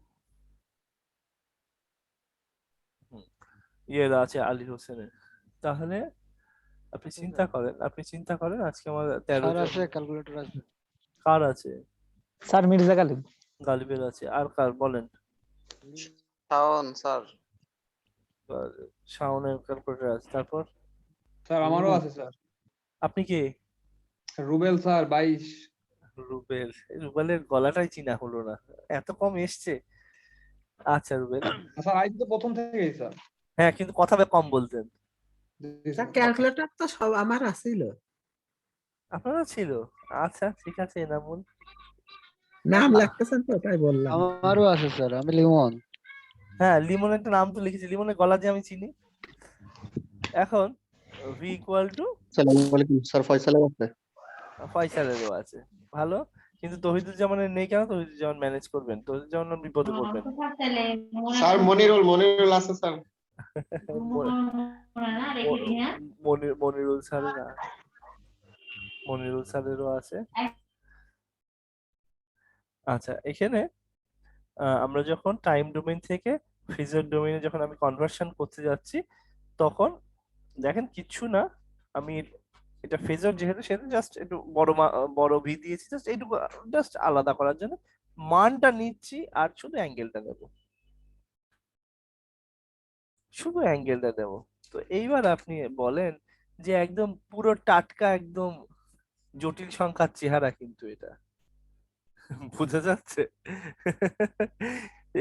S1: ইয়েরা আছে আলী হোসেনের। তাহলে আপনি চিন্তা করেন আজকে আমাদের 13
S2: স্যার
S1: জন।
S2: আছে, ক্যালকুলেটর আছে।
S1: কার আছে?
S6: স্যার মির্জা গালিব।
S1: গালিবের আছে, আর কার বলেন?
S3: শাওন স্যার।
S1: আর শাওনের ক্যালকুলেটর আছে। তারপর
S8: স্যার আমারও আছে স্যার।
S1: আপনি কে?
S8: রুবেল স্যার 22।
S1: রুবেল? রুবেলের গলাটাই চিনা হলো না, এত কম এসছে। আচ্ছা রুবেল,
S8: স্যার আইসি তো প্রথম থেকেই স্যার।
S1: হ্যাঁ কিন্তু কথা কম বলতেন।
S8: জি
S4: স্যার
S8: স্যার।
S4: ক্যালকুলেটর তো সব আমার আছিল,
S1: আপনারও ছিল? আচ্ছা ঠিক আছে এনামুল।
S4: নাম লাগতেছেন তো তাই বললাম।
S2: আমারও আছে স্যার, আমি লিমন।
S1: হ্যাঁ লিমন একটা নাম তো লিখেছি, লিমনের গলা দিয়ে আমি চিনি। এখন ভি ইকুয়াল টু
S7: আসসালামু আলাইকুম স্যার, ফয়সালের আছে।
S1: ফয়সালেরও আছে, ভালো। কিন্তু তহিদুজ্জামানের নেই কেন? তহিদুজ্জামান ম্যানেজ করবেন, তহিদুজ্জামান বিপদে পড়বেন।
S3: স্যার মনিরুল আছে স্যার।
S1: মনিরুল স্যারের মনিরুল স্যারেরও আছে। আচ্ছা এখানে আমরা যখন টাইম ডোমেইন থেকে ফেজার ডোমেইনে যখন আমি কনভার্সন করতে যাচ্ছি, তখন দেখেন কিচ্ছু না, আমি এটা ফেজার যেহেতু, সেহেতু জাস্ট একটু বড় ভি দিয়েছি, জাস্ট এইটুকু, জাস্ট আলাদা করার জন্য মানটা নিচ্ছি, আর শুধু অ্যাঙ্গেলটা দেবো, শুধু অ্যাঙ্গেলটা দেবো। তো এইবার আপনি বলেন যে একদম পুরো টাটকা একদম জটিল সংখ্যার চেহারা কিন্তু এটা বোঝা যাচ্ছে।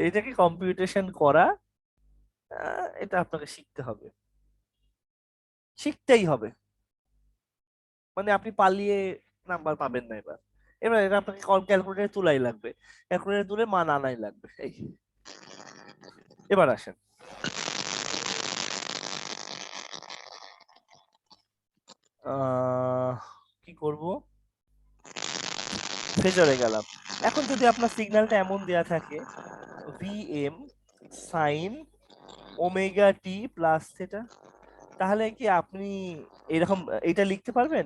S1: এটাকে কম্পিউটেশন করা, এটা আপনাকে শিখতে হবে, শিখতেই হবে। মানে আপনি পালিয়ে নাম্বার পাবেন না এবার। এবার এটা আপনাকে ক্যালকুলেটরে তুলাই লাগবে, ক্যালকুলেটরে তুলে মান আনাই লাগবে। এই এবার আসেন, কি করব, ফেজারে গেলাম। এখন যদি আপনার সিগন্যালটা এমন দেয়া থাকে VM sine omega t plus theta, তাহলে কি আপনি এরকম এটা লিখতে পারবেন?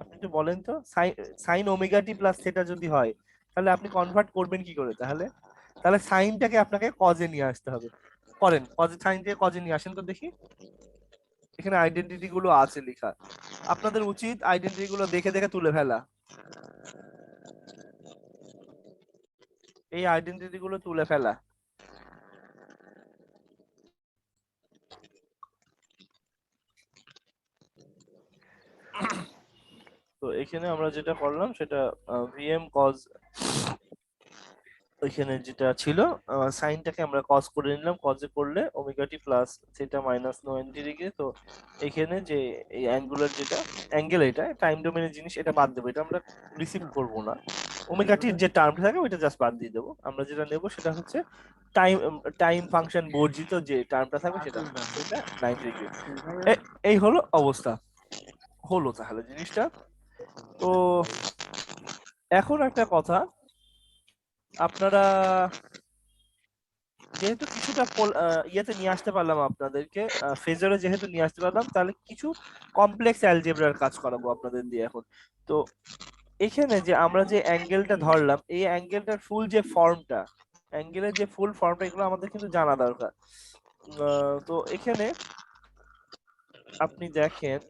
S1: আপনি একটু বলেন তো, sine omega t plus theta যদি হয় তাহলে আপনি কনভার্ট করবেন কি করে? তাহলে তাহলে সাইনটাকে আপনাকে কজে নিয়ে আসতে হবে। করেন, কজে, সাইন থেকে কজে নিয়ে আসেন তো দেখি। এখানে আইডেন্টিটি গুলো আছে লেখা, আপনাদের উচিত আইডেন্টিটি গুলো দেখে দেখে তুলে ফেলা। এই আইডেন্টিটি গুলো তুলে ফেলা। তো এখানে আমরা যেটা করলাম সেটা ভিএম কজ, ওইখানে যেটা ছিল সাইনটাকে আমরা কজ করে নিলাম, কজে করলে omega t plus theta minus 90 degree. তো এখানে যে এই অ্যাঙ্গুলার যেটা অ্যাঙ্গেল, এটা টাইম ডোমেনের জিনিস, এটা বাদ দেবো, এটা আমরা রিসিভ করব না। ওমেগা টির যে টার্মটা থাকে ওইটা জাস্ট বাদ দিয়ে দেবো। আমরা যেটা নেব সেটা হচ্ছে টাইম টাইম ফাংশন বর্জিত যে টার্মটা থাকবে সেটা, সেটা 90 ডিগ্রি। এই হলো অবস্থা, হলো তাহলে জিনিসটা। তো এখন একটা কথা, আপনারা যেহেতু কিছুটা ইয়েতে নিয়ে আসতে পারলাম আপনাদেরকে, ফেজারে যেহেতু নিয়ে আসতে পারলাম, তাহলে কিছু কমপ্লেক্স অ্যালজেব্রার কাজ করাবো আপনাদের দিয়ে এখন। তো এখানে যে আমরা যে অ্যাঙ্গেলটা ধরলাম, এই অ্যাঙ্গেলটার ফুল যে ফর্মটা, অ্যাঙ্গেলের যে ফুল ফর্মটা, এগুলো আমাদের কিন্তু জানা দরকার। তো এখানে আপনি দেখেন,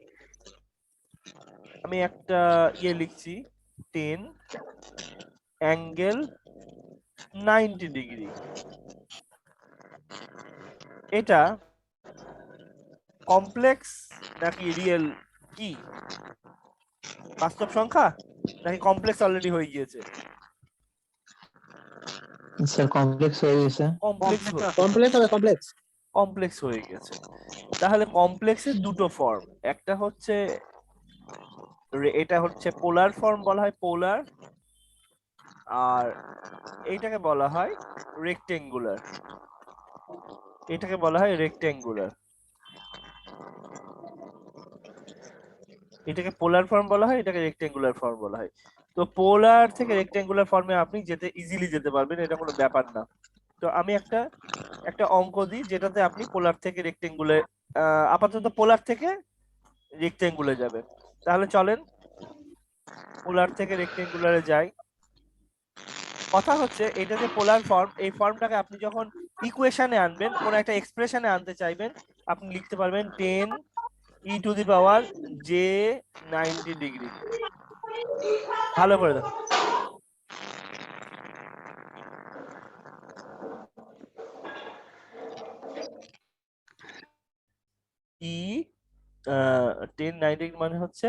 S1: আমি একটা ইয়ে লিখছি, 10 অ্যাঙ্গেল 90 ডিগ্রি। এটা কমপ্লেক্স নাকি রিয়েল, কি বাস্তব সংখ্যা নাকি কমপ্লেক্স অলরেডি হয়ে গিয়েছে?
S7: স্যার কমপ্লেক্স হয়ে গেছে।
S1: কমপ্লেক্স
S4: কমপ্লেক্স হবে, কমপ্লেক্স।
S1: কমপ্লেক্স হয়ে গেছে। তাহলে কমপ্লেক্সের দুটো ফর্ম, একটা হচ্ছে এটা হচ্ছে পোলার ফর্ম বলা হয়, পোলার, আর এইটাকে বলা হয় রেক্টেঙ্গুলার, এটাকে বলা হয় রেক্টেঙ্গুলার। এটাকে পোলার ফর্ম বলা হয়, এটাকে রেক্টেঙ্গুলার ফর্ম বলা হয়। তো পোলার থেকে রেক্টেঙ্গুলার ফর্মে আপনি ইজিলি যেতে পারবেন, এটা কোনো ব্যাপার না। তো আমি একটা অঙ্ক দিই যেটাতে আপনি পোলার থেকে রেক্টেঙ্গুলার, আপাতত পোলার থেকে রেক্টেঙ্গুলারে যাবেন। তাহলে চলেন পোলার থেকে রেক্টেঙ্গুলারে যাই। কথা হচ্ছে এটা যে পোলার ফর্ম, এই ফর্মটাকে আপনি যখন ইকুয়েশনে আনবেন, কোন একটা এক্সপ্রেশনে আনতে চাইবেন, আপনি লিখতে পারবেন 10 e to the power j 90 degree. ভালো করে দেখো, ই 10 90 মানে হচ্ছে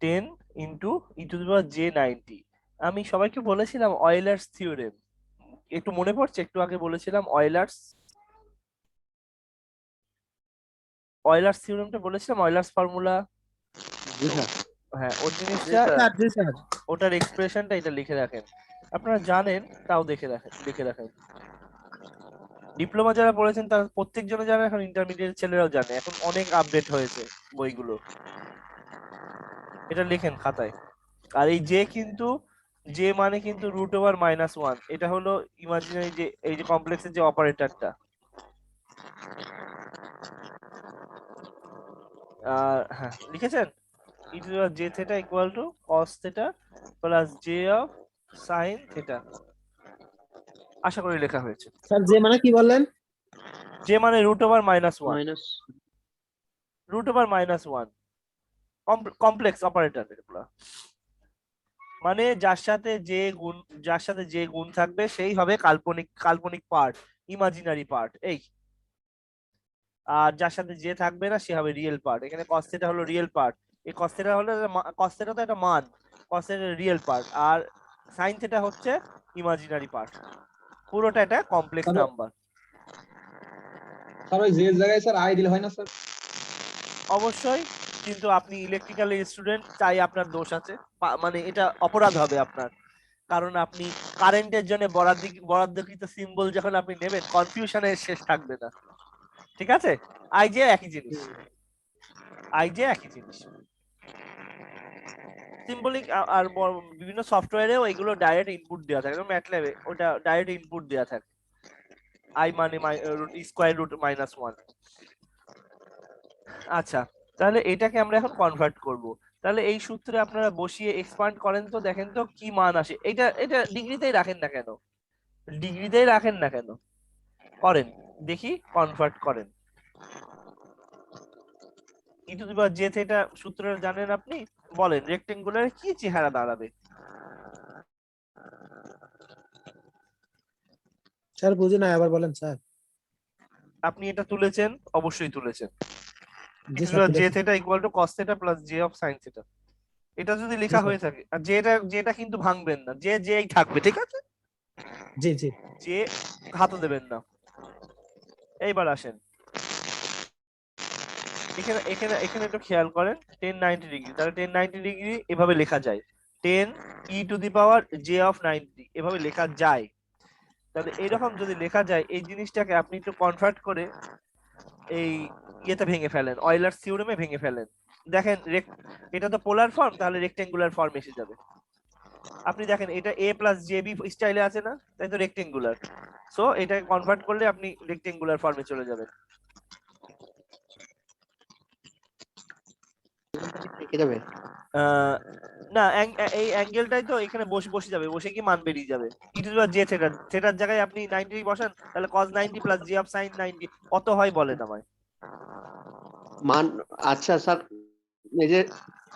S1: 10 into e to the power j 90। আমি সবাইকে বলেছিলাম অয়েলার্স থিওরেম, একটু মনে পড়ছে? একটু আগে বলেছিলাম অয়েলার্স থিওরেমটা বলেছিলাম, অয়েলার্স ফর্মুলা। হ্যাঁ, ওর জিনিসটা, ওটার এক্সপ্রেশনটা এটা লিখে রাখেন। আপনারা জানেন, তাও লিখে রাখেন। ডিপ্লোমা যারা পড়েছেন তারা প্রত্যেকজনে জানে, এখন ইন্টারমিডিয়েট ছেলেরাও জানে, এখন অনেক আপডেট হয়েছে বইগুলো। এটা লিখেন খাতায়। আর এই জে কিন্তু, জে মানে কিন্তু √1 এটা হলো ইমাজিনারি, যে এই যে কমপ্লেক্সের যে অপারেটরটা। হ্যাঁ, লিখেছেন e to the power j theta equal to cos theta plus j of sine theta. আশা করি লেখা হয়েছে।
S4: স্যার যে মানে কি বললেন?
S1: যে মানে √1
S5: মাইনাস
S1: √1 কমপ্লেক্স অপারেটর এগুলো। মানে যার সাথে যে গুণ থাকবে সেই হবে কাল্পনিক পার্ট, ইমাজিনারি পার্ট। এই, আর যার সাথে যে থাকবে না সে হবে রিয়েল পার্ট। এখানে cos θ হলো রিয়েল পার্ট, এই cos থিটা হলো cos থিটা তো একটা মান, cos এর রিয়েল পার্ট, আর sin থিটা হচ্ছে ইমাজিনারি পার্ট। পুরোটা একটা কমপ্লেক্স
S8: স্যার
S1: নাম্বার।
S8: স্যার ওই যে জায়গায় স্যার আই দিলে হয় না স্যার?
S1: অবশ্যই, কিন্তু আপনি ইলেকট্রিক্যাল স্টুডেন্ট, তাই আপনার দোষ আছে, মানে এটা অপরাধ হবে আপনার, কারণ আপনি কারেন্টের জন্য বরাদ্দকৃত সিম্বল যখন আপনি নেবেন, কনফিউশনের শেষ থাকবে না। ঠিক আছে, আইজে একই জিনিস, আইজে একই জিনিস। সিম্বলিক আর বিভিন্ন সফটওয়্যারেও এগুলো ডাইরেক্ট ইনপুট দেওয়া থাকে, ম্যাটল্যাবে ওটা ডাইরেক্ট ইনপুট দেওয়া থাকে, আই মানে স্কোয়ার রুট -1। আচ্ছা, তাহলে এটাকে আমরা এখন কনভার্ট করব। তাহলে এই সূত্রে আপনারা বসিয়ে এক্সপান্ড করেন তো, দেখেন তো কি মান আসে। এটা এটা ডিগ্রিতেই রাখেন না কেন, ডিগ্রিতেই রাখেন না কেন, করেন দেখি, কনভার্ট করেন। ej থিটা সূত্রটা জানেন আপনি, বলেন রেক্টেঙ্গুলার কি চেহারা দাঁড়াবে?
S4: স্যার বুঝি না, আবার বলেন স্যার।
S1: আপনি এটা তুলেছেন, অবশ্যই তুলেছেন।
S4: জি sir,
S1: j theta equal to cos theta plus j of sin theta, এটা যদি লেখা হয়ে থাকে, আর যেটা কিন্তু ভাঙবেন না, যেই থাকবে, ঠিক আছে,
S4: জি জি।
S1: যে হাতও দেবেন না। এইবার আসেন এখানে এখানে এখানে একটু খেয়াল করেন, 1090 ডিগ্রি, তাহলে 1090 ডিগ্রি এভাবে লেখা যায়, 10 e two the power j of 90, এভাবে লেখা যায়। তাহলে এরকম যদি লেখা যায়, এই জিনিসটাকে আপনি একটু কনভার্ট করে এই ইয়েতে ভেঙে ফেলেন, অয়লার থিওরেমে ভেঙে ফেলেন। দেখেন এটা তো পোলার ফর্ম, তাহলে রেক্টেঙ্গুলার ফর্ম এসে যাবে। আপনি দেখেন এটা a প্লাস jb স্টাইলে আছে না, তাই তো রেক্টেঙ্গুলার। সো এটাকে কনভার্ট করলে আপনি রেক্টেঙ্গুলার ফর্মে চলে যাবেন। না, এই অ্যাঙ্গেলটাই তো এখানে বসে বসে যাবে, বসে কি মান বেরিয়ে যাবে, e to the power j theta, থিটার জায়গায় আপনি 90 বসান, তাহলে cos 90 plus j of sin 90 কত হয় বলেন আমায়।
S9: মান, আচ্ছা স্যার, এই যে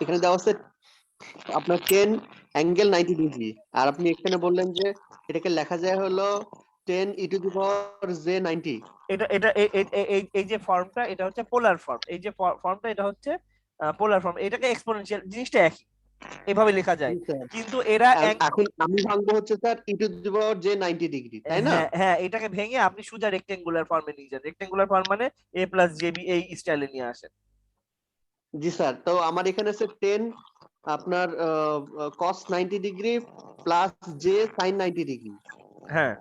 S9: এখানে দেওয়া আছে আপনার 10 অ্যাঙ্গেল 90 ডিগ্রি, আর আপনি এখানে বললেন যে এটাকে লেখা যায় হলো 10 e two the power j 90।
S1: এটা এটা এই যে ফর্মটা, এটা হচ্ছে পোলার ফর্ম, এই যে ফর্মটা এটা হচ্ছে পোলার ফর্ম, এটাকে এক্সপোনেনশিয়াল, জিনিসটা একই, এভাবে লেখা যায়, কিন্তু এরা
S9: এখন আমি ভাঙবো হচ্ছে sir e two the power j 90 degree, তাই না?
S1: হ্যাঁ হ্যাঁ, এটাকে ভেঙে আপনি সোজা রেক্টেঙ্গুলার ফর্মে নিয়ে যান, রেক্টেঙ্গুলার ফর্ম মানে a প্লাস jb এই স্টাইলে নিয়ে আসেন।
S9: জি স্যার, তো আমার এখানে আছে 10 আপনার cos 90 degree plus j sin 90 degree.
S1: হ্যাঁ,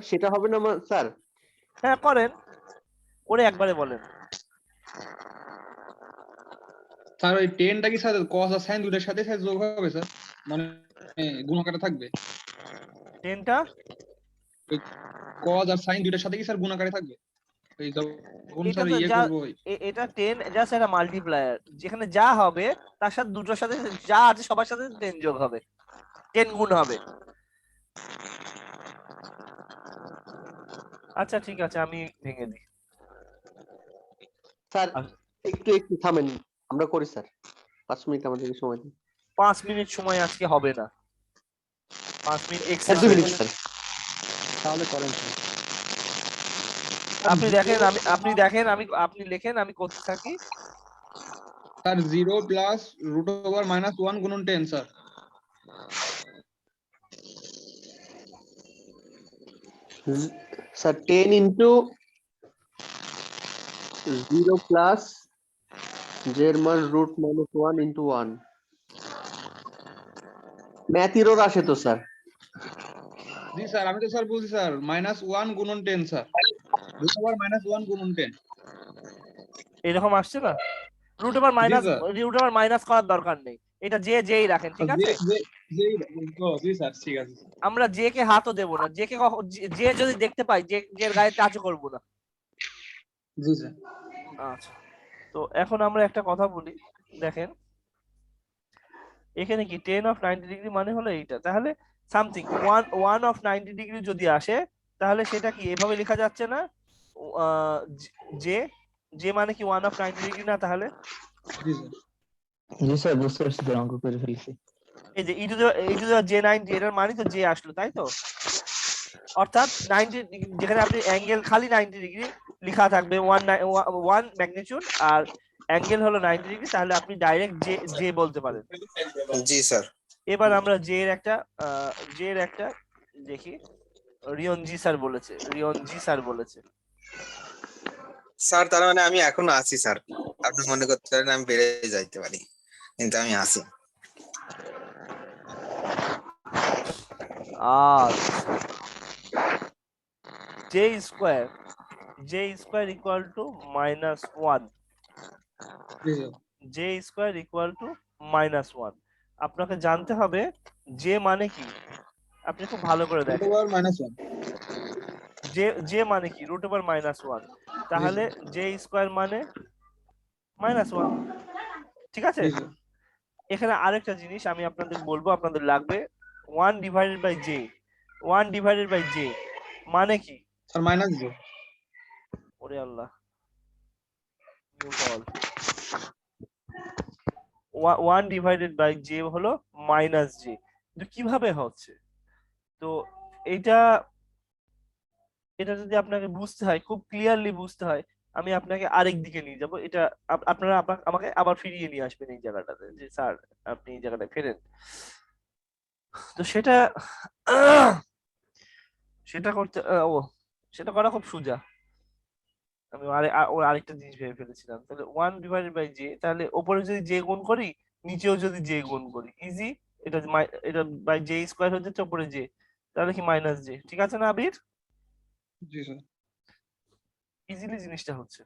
S9: সেটা হবে না স্যার?
S1: হ্যাঁ করেন, করে একবারে বলেন।
S8: স্যার ওই 10টা কি স্যার cos আর sin দুটোর সাথে সাথে যোগ হবে স্যার, মানে গুণাকারে থাকবে?
S1: 10টা
S8: cos আর sin দুটোর সাথে কি স্যার গুণাকারে থাকবে? এই যখন
S1: এটা
S8: স্যার
S1: তো
S8: ইয়ে
S1: যা
S8: করব,
S1: এটা 10 জাস্ট একটা মাল্টিপ্লায়ার, যেখানে যা হবে তার সাথে দুটোর সাথে যা আছে সবার সাথে 10 যোগ হবে, 10 গুণ হবে। আচ্ছা ঠিক আছে, আমি ভেঙে দিই।
S9: স্যার একটু থামেন, আমরা করি স্যার, 5 মিনিট আমাদেরকে সময় দিন।
S1: 5 মিনিট সময় আজকে হবে না, 5 মিনিট
S9: 2
S1: এক্সেস।
S9: Minute sir.
S2: তাহলে করেন স্যার।
S1: আপনি দেখেন আপনি লেখেন, আমি করতে থাকি।
S8: স্যার 0 প্লাস রুট ওভার -1 গুণন 10 sir.
S9: Sir 10 into 0 plus j এর মান √-1 ইনটু 1। ম্যাথ এরর আসে তো স্যার?
S8: জি স্যার, আমি তো স্যার বলছি স্যার -1 গুণন 10 স্যার, রুট ওভার -1 গুণন 10
S1: এরকম আসছে না, রুট ওভার মাইনাস করার দরকার নেই, এটা যেই রাখেন, ঠিক আছে।
S8: জি স্যার, ঠিক আছে।
S1: আমরা জে কে হাতও দেব না, জে কে যে যদি দেখতে পাই, যে এর গায়ে টাচও করব না।
S8: জি স্যার।
S1: আচ্ছা, তো এখন আমরা একটা কথা বলি, দেখেন এখানে কি 10 অফ 90 ডিগ্রি মানে হলো এইটা, তাহলে সামথিং 1 অফ 90 ডিগ্রি যদি আসে, তাহলে সেটা কি এভাবে লেখা যাচ্ছে না, যে মানে কি 1 অফ 90 ডিগ্রি না? তাহলে
S8: জি স্যার,
S7: জি স্যার, বুঝতে পারছি, তো অঙ্ক করে ফেলছি।
S1: এই যে ই টু দ্য j90, এটার মানে তো জে আসলো, তাই তো, অর্থাৎ 90 যেখানে আপনি অ্যাঙ্গেল খালি 90 ডিগ্রি লেখা থাকবে 1 ম্যাগনিটিউড, আর অ্যাঙ্গেল হলো 90 ডিগ্রি, তাহলে আপনি ডাইরেক্ট জে জে বলতে পারেন।
S3: জি স্যার।
S1: এবার আমরা জে এর একটা দেখি। রিয়ন জি স্যার বলেছে।
S3: স্যার তার মানে আমি এখনো আছি স্যার, আপনি মনে করতে পারেন আমি বেড়ে যাইতে পারি, কিন্তু আমি আছি।
S1: J square equal to -1,
S8: G sir.
S1: J square equal to -1। আপনাকে জানতে হবে জে মানে কি। আপনি খুব ভালো করে দেখেন,
S8: -1
S1: জে মানে কি, √1। তাহলে জে স্কোয়ার মানে -1, ঠিক আছে।
S8: জি স্যার।
S1: এখানে আরেকটা জিনিস আমি আপনাদের বলবো, আপনাদের লাগবে 1 ডিভাইডেড বাই জে মানে কি।
S8: Sir minus j.
S1: ওরে আল্লাহ, নিউ বল। 1 ডিভাইডেড বাই জে হলো -j, কিন্তু কিভাবে হচ্ছে। তো এটা যদি আপনাকে বুঝতে হয়, খুব ক্লিয়ারলি বুঝতে হয়, আমি আপনাকে আরেক দিকে নিয়ে যাব। এটা আপনারা আমাকে আবার ফিরিয়ে নিয়ে আসবেন এই জায়গাটাতে, যে স্যার আপনি এই জায়গাটায় ফেরেন। তো সেটা করতে সেটা করা খুব সোজা। আমি আরেকটা জিনিস ভেবে ফেলেছিলাম। তাহলে 1 ডিভাইডেড বাই জে, তাহলে ওপরে যদি জে গুণ করি, নিচেও যদি জে গুণ করি, ইজি। এটা বাই জে স্কোয়ার হয়ে যাচ্ছে, ওপরে জে, তাহলে কি -j, ঠিক আছে না আবির?
S8: জি স্যার।
S1: ইজিলি জিনিসটা হচ্ছে,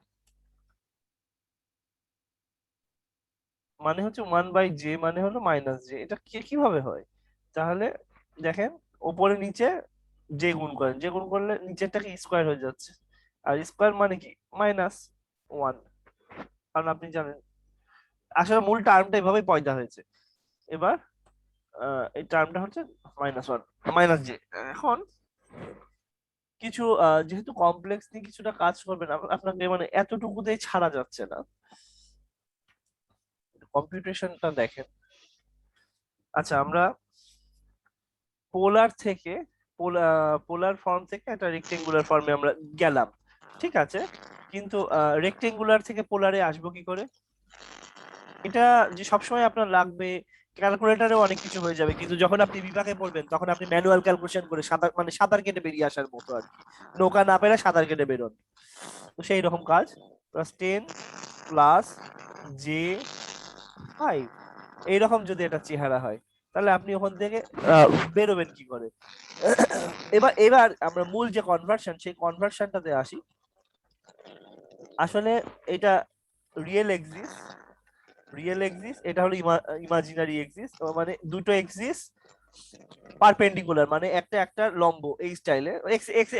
S1: মানে হচ্ছে 1/j মানে হলো -j। এটা কিভাবে হয়? তাহলে দেখেন, ওপরে নিচে জে গুণ করেন, জে গুণ করলে নিচেরটাকে স্কোয়ার হয়ে যাচ্ছে, আর স্কোয়ার মানে কি -1, কারণ আপনি জানেন আসলে মূল টার্মটা এভাবেই পয়দা হয়েছে। এবার এই টার্মটা হচ্ছে -1 -j। এখন কিছু যেহেতু কমপ্লেক্স নিয়ে কিছুটা কাজ করবেন, আপনাকে মানে এতটুকুতেই ছাড়া যাচ্ছে না, কম্পিউটেশনটা দেখেন। আচ্ছা, আমরা পোলার ফর্ম থেকে একটা রেক্টেঙ্গুলার ফর্মে আমরা গেলাম, ঠিক আছে, কিন্তু রেক্টেঙ্গুলার থেকে পোলারে আসবো কি করে? এটা যে সবসময় আপনার লাগবে, ক্যালকুলেটরেও অনেক কিছু হয়ে যাবে, কিন্তু যখন আপনি বিভাগে পড়বেন তখন আপনি ম্যানুয়াল ক্যালকুলেশন করে সাঁতার কেটে বেরিয়ে আসার মতো আর কি, নৌকা না পেলে সাঁতার কেটে বেরোন। তো সেই রকম কাজ, +10 + j5 এইরকম যদি এটা চেহারা হয়, তাহলে আপনি ওখান থেকে বেরোবেন কি করে? এবার আমরা মূল যে কনভার্সন, সেই কনভার্সনটাতে আসি। আসলে এটা রিয়েল এক্সিস, এটা হলো ইমাজিনারি এক্সিস, মানে দুটো এক্সিস পারপেন্ডিকুলার, মানে একটা লম্ব, এই স্টাইলে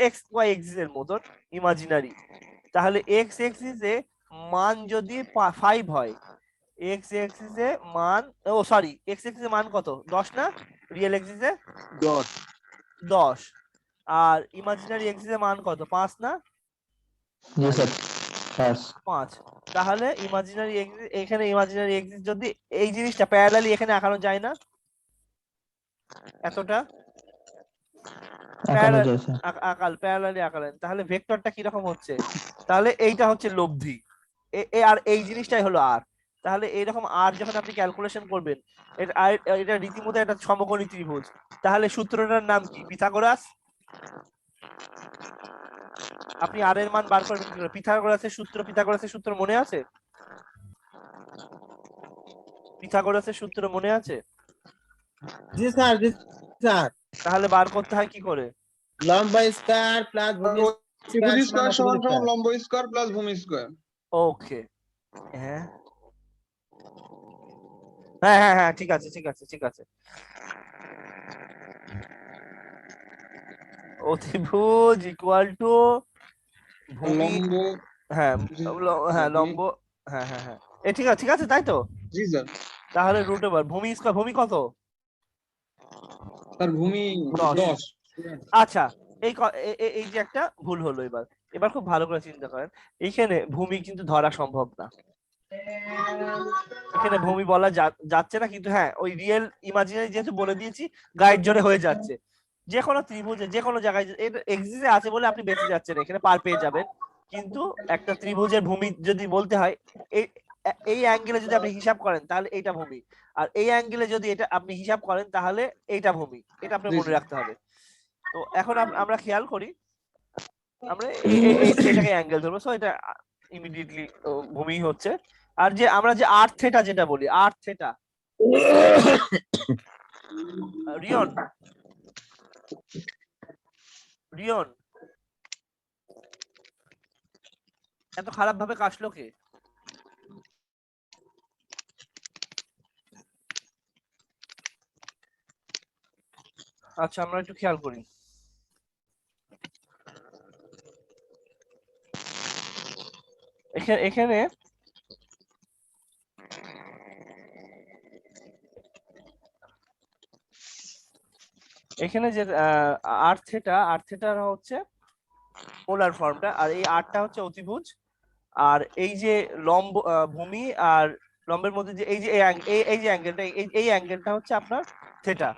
S1: এক্স ওয়াই এক্সিস এর মতন ইমাজিনারি। তাহলে এক্স এক্সিসে মান যদি 5 হয়, এক্স এক্সিসে মান, এক্স এক্সিসে মান কত, 10 না? রিয়েল এক্সিসে 10, আর ইমাজিনারি এক্সিসে মান কত, 5 না?
S7: জি স্যার,
S1: 5। তাহলে এখানে ইমাজিনারি এক্সিস যদি এই জিনিসটা প্যারালালি এখানে আঁকানো যায় না, এতটা
S7: আঁকানো যায় স্যার।
S1: প্যারালালি আঁকালেন, তাহলে ভেক্টরটা কি রকম হচ্ছে? তাহলে এইটা হচ্ছে লব্ধি, আর এই জিনিসটাই হলো আর। তাহলে এইরকম আর যখন আপনি ক্যালকুলেশন করবেন, এটা রীতিমতো একটা সমকোণী ত্রিভুজ। তাহলে সূত্রটার নাম কি? পিথাগোরাস। আপনি আর এর মান বার করবেন কি করে? পিথাগোরাসের সূত্র মনে আছে? পিথাগোরাসের সূত্র মনে আছে?
S4: জি স্যার, জি স্যার।
S1: তাহলে বার করতে হয় কি করে?
S4: লম্ব স্কয়ার প্লাস ভূমি
S8: ত্রিভুজ স্কয়ার সমান
S4: স্কয়ার।
S8: লম্ব স্কয়ার প্লাস ভূমি স্কয়ার।
S1: ওকে, হ্যাঁ হ্যাঁ হ্যাঁ হ্যাঁ, ঠিক আছে। অতিভুজ ইকুয়াল টু ভূমি,
S8: লম্ব,
S1: হ্যাঁ
S8: হ্যাঁ
S1: লম্ব, হ্যাঁ ঠিক আছে তাই তো।
S8: জি স্যার।
S1: তাহলে √, ভূমি স্কয়ার, ভূমি কত?
S8: স্যার ভূমি 10।
S1: আচ্ছা, এই যে একটা ভুল হলো। এবার খুব ভালো করে চিন্তা করেন, এইখানে ভূমি কিন্তু ধরা সম্ভব না, এখানে ভূমি বলা যাচ্ছে না, কিন্তু হ্যাঁ ওই রিয়েল ইমাজিনারি যেহেতু বলে দিয়েছি, গাইড জোরে হয়ে যাচ্ছে। যে কোনো ত্রিভুজে যে কোনো জায়গায় এক্সিসে আছে বলে আপনি বেঁচে যাচ্ছেন, এখানে পার পেয়ে যাবেন। কিন্তু একটা ত্রিভুজের ভূমি যদি বলতে হয়, এই অ্যাঙ্গেলে যদি আপনি হিসাব করেন তাহলে এইটা ভূমি, আর এই অ্যাঙ্গেলে যদি এটা আপনি হিসাব করেন তাহলে এইটা ভূমি। এটা আপনি
S8: জি,
S1: মনে
S8: জি।
S1: রাখতে হবে। তো এখন আমরা খেয়াল করি, আমরা এটাকে অ্যাঙ্গেল ধরবো, সো এটা ইমিডিয়েটলি ভূমি হচ্ছে। আর যে আমরা যে আর্ট থেটা যেটা বলি, আর্ট থেটা, রিয়ন রিয়ন এত খারাপ ভাবে কাশলো কে? আচ্ছা আমরা একটু খেয়াল করি। এখানে এখানে যে আর্ট থেটা হচ্ছে পোলার ফর্মটা, আর এই আর্টটা হচ্ছে অতিভুজ, আর এই যে লম্ব ভূমি আর লম্বের মধ্যে যে এই যে এই যে অ্যাঙ্গেলটা, এই অ্যাঙ্গেলটা হচ্ছে আপনার থেটা।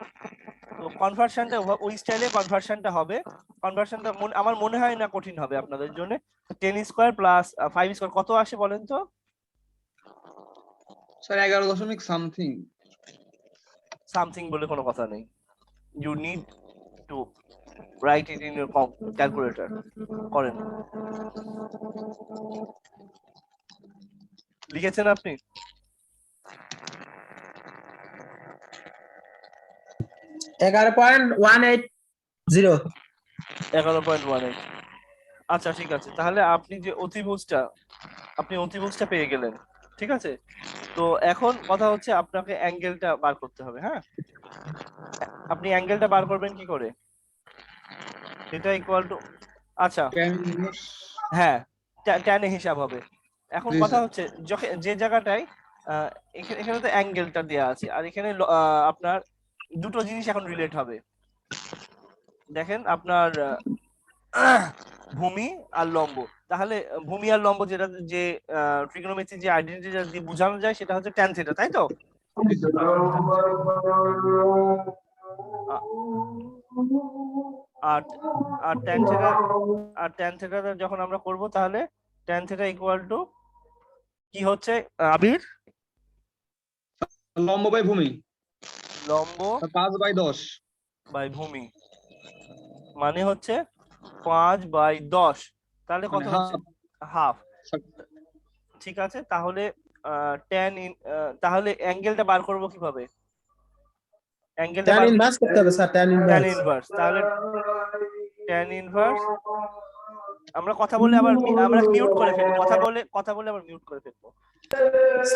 S1: তো কনভার্সনটা ওই স্টাইলে কনভার্সনটা হবে। কনভার্সনটা আমার মনে হয় না কঠিন হবে আপনাদের জন্য। 10² প্লাস 5² কত আসে বলেন তো?
S8: Sir 11 something.
S1: সামথিং বলে কোনো কথা নেই, you need to write it in your calculator. করেন, লিখেছেন আপনি?
S4: 11.180।
S1: 11.18। আচ্ছা ঠিক আছে, তাহলে আপনি যে অতিভুজটা পেয়ে গেলেন, ঠিক আছে। তো এখন কথা হচ্ছে আপনাকে অ্যাঙ্গেলটা বার করতে হবে। হ্যাঁ, আপনি অ্যাঙ্গেলটা বার করবেন কি করে? এটা ইকুয়াল টু, আচ্ছা
S8: tan ইনভার্স।
S1: হ্যাঁ, ট্যানে হিসাব হবে। এখন
S8: জি,
S1: কথা
S8: স্যার।
S1: হচ্ছে যে জায়গাটায় এখানে তো অ্যাঙ্গেলটা দেয়া আছে, আর এখানে আপনার দুটো জিনিস এখন রিলেট হবে। দেখেন আপনার ভূমি আর লম্ব, তাহলে ভূমি আর লম্ব যেটা যে ট্রিগোনোমেট্রি যে আইডেন্টিটি দিয়ে বোঝানো যায় সেটা হচ্ছে ট্যান থিটা, তাই তো? আর আর ট্যান থিটা যখন আমরা করব তাহলে ট্যান থিটা ইকুয়াল টু কি হচ্ছে আবির?
S8: লম্ব বাই ভূমি।
S1: লম্ব
S8: 5/10।
S1: বাই ভূমি মানে হচ্ছে 5/10, তাহলে কত
S8: মানে
S1: হচ্ছে? হাফ। ঠিক আছে, তাহলে তাহলে অ্যাঙ্গেলটা বার করব কিভাবে? অ্যাঙ্গেলটা
S4: tan ইনভার্স করতে হবে sir, tan
S1: tan
S4: inverse.
S1: Inverse, তাহলে ট্যান ইনভার্স। আমরা কথা বলে আবার আমরা মিউট করে ফেলবো, কথা বলে আবার মিউট করে ফেলবো।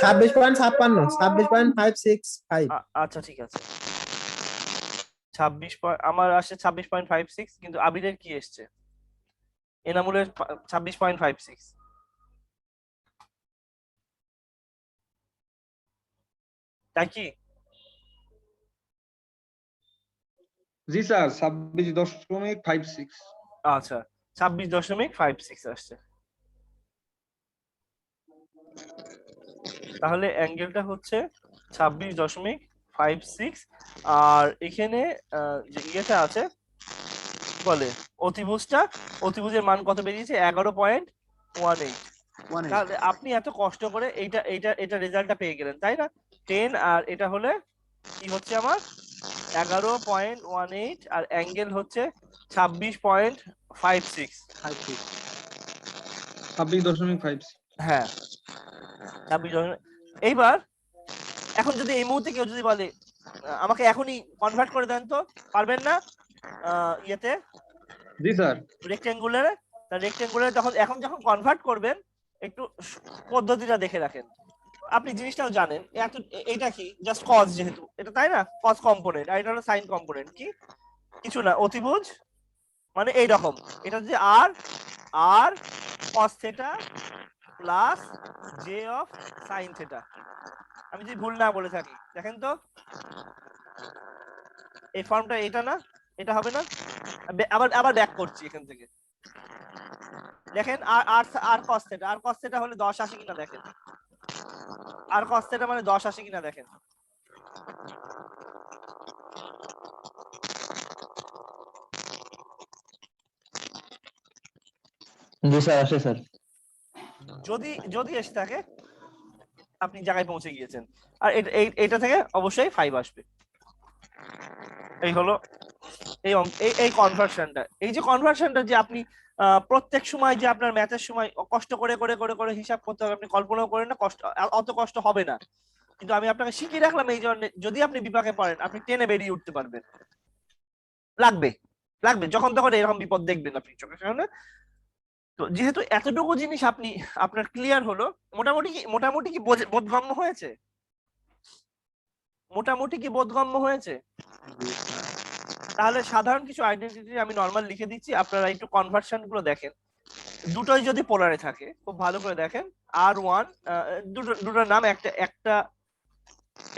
S4: 26.56, 26.565।
S1: আচ্ছা ঠিক আছে, 26 আমার আসছে 26.56, কিন্তু আবিরের কি এসছে? এনামুলের 26.56। তাই কি?
S8: জি স্যার 26.56।
S1: আচ্ছা 26.56 আসছে। তাহলে অ্যাঙ্গেলটা হচ্ছে 26.56, আর এখানে যে ইয়েটা আছে বলে অতিভুজের মান কত বেরিয়েছে? 11.18। তাহলে আপনি এত কষ্ট করে এটা রেজাল্টটা পেয়ে গেলেন, তাই না? 10 আর এটা হলে কি হচ্ছে আমার 11.18, আর অ্যাঙ্গেল হচ্ছে 26.56।
S8: 26.56।
S1: হ্যাঁ 26। এইবার এখন যদি এই মুহূর্তে কেউ যদি বলে আমাকে এখনই কনভার্ট করে দেন, তো পারবেন না ইয়েতে
S8: জি স্যার।
S1: রেক্টেঙ্গুলারে। তা রেক্টেঙ্গুলারে এখন যখন কনভার্ট করবেন একটু পদ্ধতিটা দেখে রাখেন। আপনি জিনিসটাও জানেন, এটা কি জাস্ট কজ, যেহেতু এটা, তাই না? কজ কম্পোনেন্ট, আর এটা হলো সাইন কম্পোনেন্ট। কি কিছু না, অতিভুজ মানে এই রকম, এটা হচ্ছে আর cos theta plus j of sine theta. আমি যদি ভুল না বলে থাকি দেখেন তো, এই ফর্মটা এটা না, এটা হবে না? আবার ব্যাক করছি এখান থেকে। দেখেন আর কস থেটা হলে 10 আসে কিনা দেখেন, আর কস থেটা মানে 10 আসে কিনা দেখেন।
S7: জি স্যার, আসে স্যার।
S1: যদি এসে থাকে আপনি জায়গায় পৌঁছে গিয়েছেন। আর এটা থেকে অবশ্যই 5 আসবে। এই হলো এই কনভার্সনটা। এই যে কনভার্সনটা যে আপনি প্রত্যেক সময় যে আপনার ম্যাথের সময় কষ্ট করে করে করে করে হিসাব করতে হবে, আপনি কল্পনাও করেন না, অত কষ্ট হবে না। কিন্তু আমি আপনাকে শিখিয়ে রাখলাম এই জন্য, যদি আপনি বিপাকে পড়েন আপনি টেনে বেরিয়ে উঠতে পারবেন। লাগবে যখন তখন এরকম বিপদ দেখবেন আপনি চোখের সামনে। তো যেহেতু এতটুকু জিনিস আপনার ক্লিয়ার হলো, মোটামুটি কি বোধগম্য হয়েছে? তাহলে সাধারণ কিছু আইডেন্টিটি আমি নরমাল লিখে দিচ্ছি, আপনারা একটু কনভার্সন গুলো দেখেন। দুটোই যদি পোলারে থাকে খুব ভালো করে দেখেন। R1 দুটোর নাম,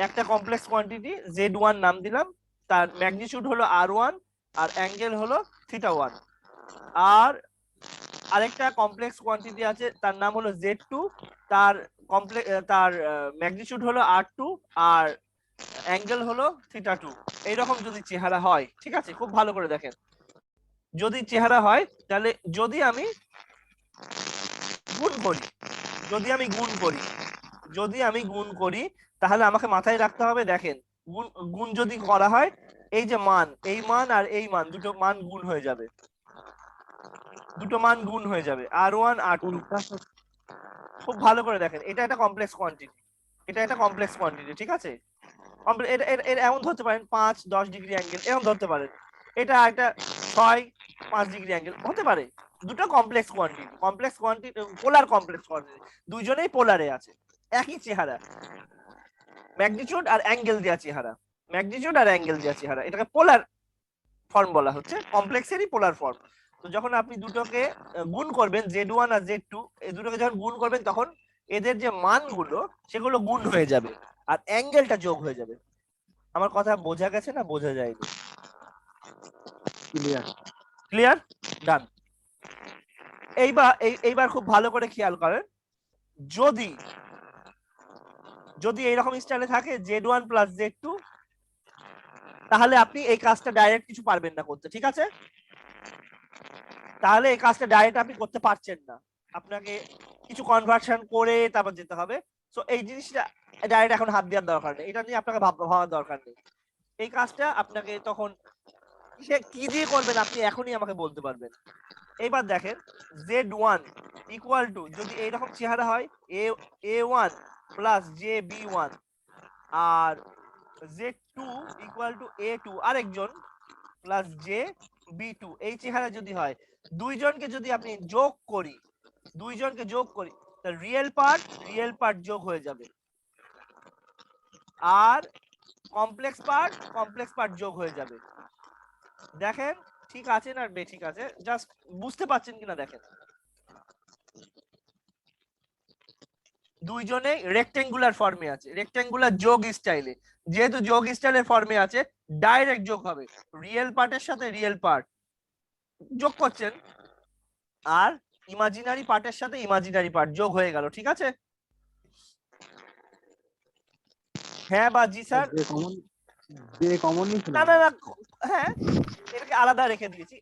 S1: একটা কমপ্লেক্স কোয়ান্টিটি Z1 নাম দিলাম, তার ম্যাগনিটিউড হলো R1 আর অ্যাঙ্গেল হলো θ1। আর আরেকটা কমপ্লেক্স কোয়ান্টিটি আছে, তার নাম হলো Z2, তার ম্যাগনিটিউড হলো R2 আর অ্যাঙ্গেল হলো θ2। এইরকম যদি চেহারা হয়, ঠিক আছে, খুব ভালো করে দেখেন। যদি চেহারা হয় তাহলে যদি আমি গুণ করি তাহলে আমাকে মাথায় রাখতে হবে, দেখেন গুণ যদি করা হয়, এই যে মান, এই মান আর এই মান, দুটো মান গুণ হয়ে যাবে, R1 R2। খুব ভালো করে দেখেন, এটা একটা কমপ্লেক্স কোয়ান্টিটি, ঠিক আছে। এটা এমন ধরতে পারেন 5-10 ডিগ্রি অ্যাঙ্গেল, এরকম ধরতে পারেন। এটা একটা 6-5 ডিগ্রি অ্যাঙ্গেল হতে পারে। দুটো কমপ্লেক্স কোয়ান্টিটি, পোলার কমপ্লেক্স কোয়ান্টিটি, দুইজনেই পোলারে আছে, একই চেহারা, ম্যাগনিটিউড আর অ্যাঙ্গেল দেওয়া চেহারা, এটাকে পোলার ফর্ম বলা হচ্ছে, কমপ্লেক্সেরই পোলার ফর্ম। তো যখন আপনি দুটোকে গুণ করবেন, Z1 আর Z2, এই দুটোকে যখন গুণ করবেন তখন এদের যে মানগুলো সেগুলো গুণ হয়ে যাবে আর অ্যাঙ্গেলটা যোগ হয়ে যাবে। আমার কথা বোঝা গেছে না বোঝা যায়নি? ক্লিয়ার? ডান। এইবার খুব ভালো করে খেয়াল করেন, যদি এইরকম স্টাইলে থাকে Z1 প্লাস Z2, তাহলে আপনি এই কাজটা ডাইরেক্ট কিছু পারবেন না করতে, ঠিক আছে? তাহলে এই কাজটা ডাইরেক্ট আপনি করতে পারছেন না, আপনাকে কিছু কনভার্সন করে তারপর যেতে হবে। সো এই জিনিসটা ডাইরেক্ট এখন হাত দেওয়ার দরকার নেই, এটা নিয়ে আপনাকে ভাবার দরকার নেই। এই কাজটা আপনাকে তখন কি দিয়ে করবেন আপনি এখনই আমাকে বলতে পারবেন। এবার দেখেন, Z1 ইকুয়াল টু, যদি এইরকম চেহারা হয়, A1 plus JB1 R Z2 equal to A2 আরেকজন প্লাস JB2, এই চেহারা যদি হয়, দুইজনকে যদি আপনি যোগ করি, তাহলে রিয়েল পার্ট যোগ হয়ে যাবে আর কমপ্লেক্স পার্ট যোগ হয়ে যাবে। দেখেন ঠিক আছে না ঠিক আছে, জাস্ট বুঝতে পারছেন কিনা দেখেন। দুইজনেই রেক্টেঙ্গুলার ফর্মে আছে, রেক্টেঙ্গুলার যোগ স্টাইলে, যেহেতু যোগ স্টাইলের ফর্মে আছে ডাইরেক্ট যোগ হবে, রিয়েল পার্টের সাথে রিয়েল পার্ট যোগ করছেন আর ইমাজিনারি পার্টের সাথে ইমাজিনারি পার্ট যোগ হয়ে গেল, ঠিক আছে? হ্যাঁ বা জি স্যার? না, হ্যাঁ, এটাকে আলাদা রেখে দিয়েছি,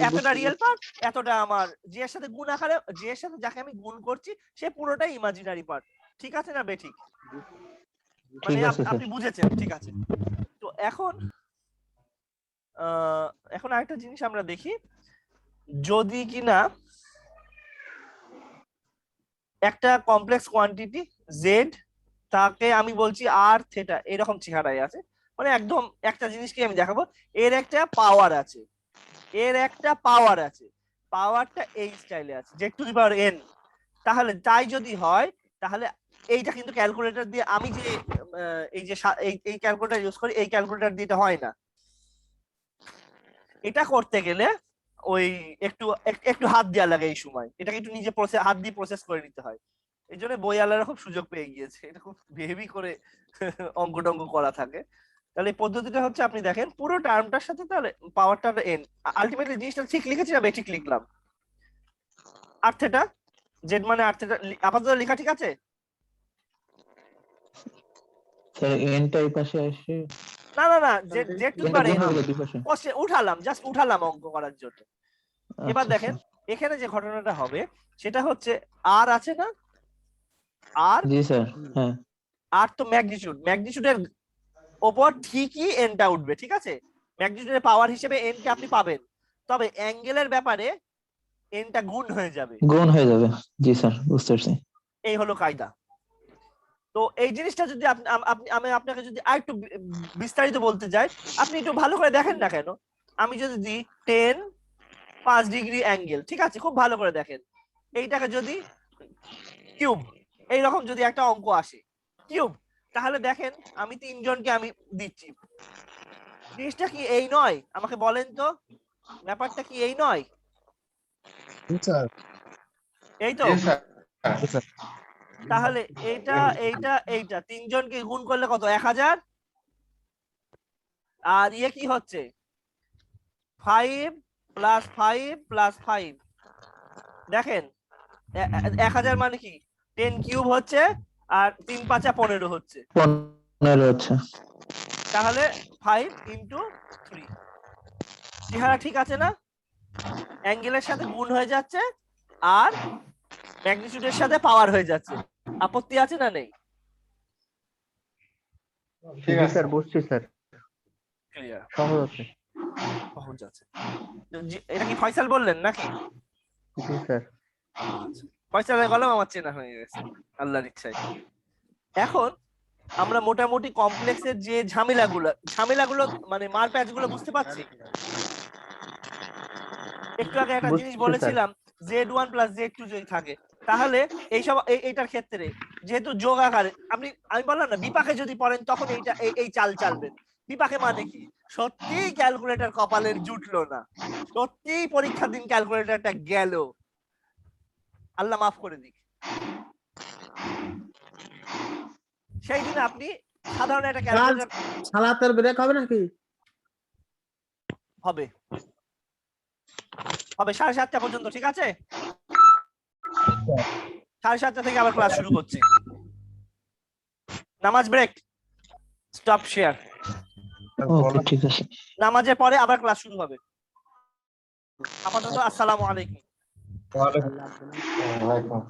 S1: এতটা রিয়েল পার্ট, এতটা আমার যে এর সাথে গুণ আকারে, যে এর সাথে যাকে আমি গুণ করছি সে পুরোটাই ইমাজিনারি পার্ট, ঠিক আছে না বেঠিক? মানে আপনি বুঝেছেন, ঠিক আছে? তো এখন আরেকটা জিনিস আমরা দেখি, যদি কিনা একটা কমপ্লেক্স কোয়ান্টিটি Z, তাকে আমি বলছি R থিটা, এরকম চেহারায় আছে, মানে একদম একটা জিনিসকে আমি দেখাবো, এর একটা পাওয়ার আছে, পাওয়ারটা এই স্টাইলে আছে, Z⁴n। তাহলে তাই যদি হয়, তাহলে এইটা কিন্তু ক্যালকুলেটর দিয়ে, আমি যে এই ক্যালকুলেটর ইউজ করি, এই ক্যালকুলেটর দিয়ে এটা হয় না। এটা করতে গেলে ওই একটু হাত দেওয়া লাগে, এই সময় এটাকে একটু নিজে হাত দিয়ে প্রসেস করে নিতে হয়। এই জন্য বইওয়ালারা খুব সুযোগ পেয়ে গিয়েছে, এটা খুব হেভি করে অঙ্ক টঙ্ক করা থাকে। তাহলে এই পদ্ধতিটা হচ্ছে, আপনি দেখেন পুরো টার্মটার সাথে তাহলে পাওয়ারটা n, আলটিমেটলি জিনিসটা ঠিক লিখেছি না বেঠিক লিখলাম? আর থিটা, জেড মানে আর থিটা, আপাতত লেখা ঠিক আছে?
S7: স্যার এনটা এই পাশে আসে,
S1: না উঠালাম, জাস্ট উঠালাম অঙ্ক করার জন্য। এবার দেখেন এখানে যে ঘটনাটা হবে সেটা হচ্ছে, আর আছে না,
S5: আর
S7: জি স্যার, হ্যাঁ।
S5: আর তো ম্যাগনিটিউডের ওপর ঠিকই এনটা উঠবে, ঠিক আছে? ম্যাগনিটিউডের পাওয়ার হিসেবে এন কে আপনি পাবেন, তবে অ্যাঙ্গেলের ব্যাপারে এনটা গুণ হয়ে যাবে।
S7: গুণ হয়ে যাবে। জি স্যার, বুঝতে পারছি।
S5: এই হলো কায়দা। তো এই জিনিসটা যদি আমি আপনাকে যদি আরেকটু বিস্তারিত বলতে যাই, আপনি একটু ভালো করে দেখেন না কেন। আমি যদি দিই 10 5 ডিগ্রি অ্যাঙ্গেল, ঠিক আছে, খুব ভালো করে দেখেন। এইটাকে যদি কিউব, এইরকম যদি একটা অঙ্ক আসে কিউব, তাহলে দেখেন আমি তিনজনকে আমি দিচ্ছি। জিনিসটা কি এই নয়? আমাকে বলেন তো, ব্যাপারটা কি এই নয়? এই তো।
S8: Yes, sir.
S5: তাহলে এইটা তিনজনকে গুণ করলে কত? 1000। আর ইয়ে কি হচ্ছে? 5 + 5 + 5। দেখেন 1000 মানে কি 10 কিউব হচ্ছে, আর 3 × 5 = 15 হচ্ছে।
S7: 15 হচ্ছে।
S5: তাহলে 5 × 3। চেহারা ঠিক আছে না? অ্যাঙ্গেলের সাথে গুণ হয়ে যাচ্ছে আর ম্যাগনিটিউডের সাথে পাওয়ার হয়ে যাচ্ছে। আপত্তি আছে না নেই?
S8: ঠিক আছে
S9: স্যার, বুঝছি স্যার,
S5: ক্লিয়ার,
S9: সহজ আছে।
S5: সহজ আছে। এটা কি ফয়সাল বললেন নাকি?
S9: জি স্যার।
S5: ফয়সালের গলাম আমার চেনা হয়ে গেছে আল্লাহর ইচ্ছায়। এখন আমরা মোটামুটি কমপ্লেক্সের যে ঝামেলাগুলো মানে মার প্যাচগুলো বুঝতে পারছি। একটু আগে একটা জিনিস
S9: বুঝছি, স্যার।
S5: বলেছিলাম, Z1 + Z2 যদি থাকে, তাহলে এইসব এইটার ক্ষেত্রে যেহেতু যোগ আকারে আমি বললাম না, বিপাকে যদি পড়েন তখন এই চাল চালবেন। বিপাকে মানে কি? সত্যিই ক্যালকুলেটর কপালের জুটলো না, সত্যিই পরীক্ষার দিন ক্যালকুলেটরটা গেল, আল্লাহ মাফ করে দিক। সেই দিন আপনি সাধারণ একটা ক্যালকুলেটর
S4: সালাতের ব্রেক হবে নাকি?
S5: হবে 7:30 পর্যন্ত, ঠিক আছে? 7:30 থেকে আবার ক্লাস শুরু করছি। নামাজ ব্রেক, স্টপ শেয়ার।
S7: ওকে, ঠিক আছে।
S5: নামাজের পরে আবার ক্লাস শুরু হবে। আপাতত আসসালামু আলাইকুম।
S8: ওয়ালাইকুম আসসালাম।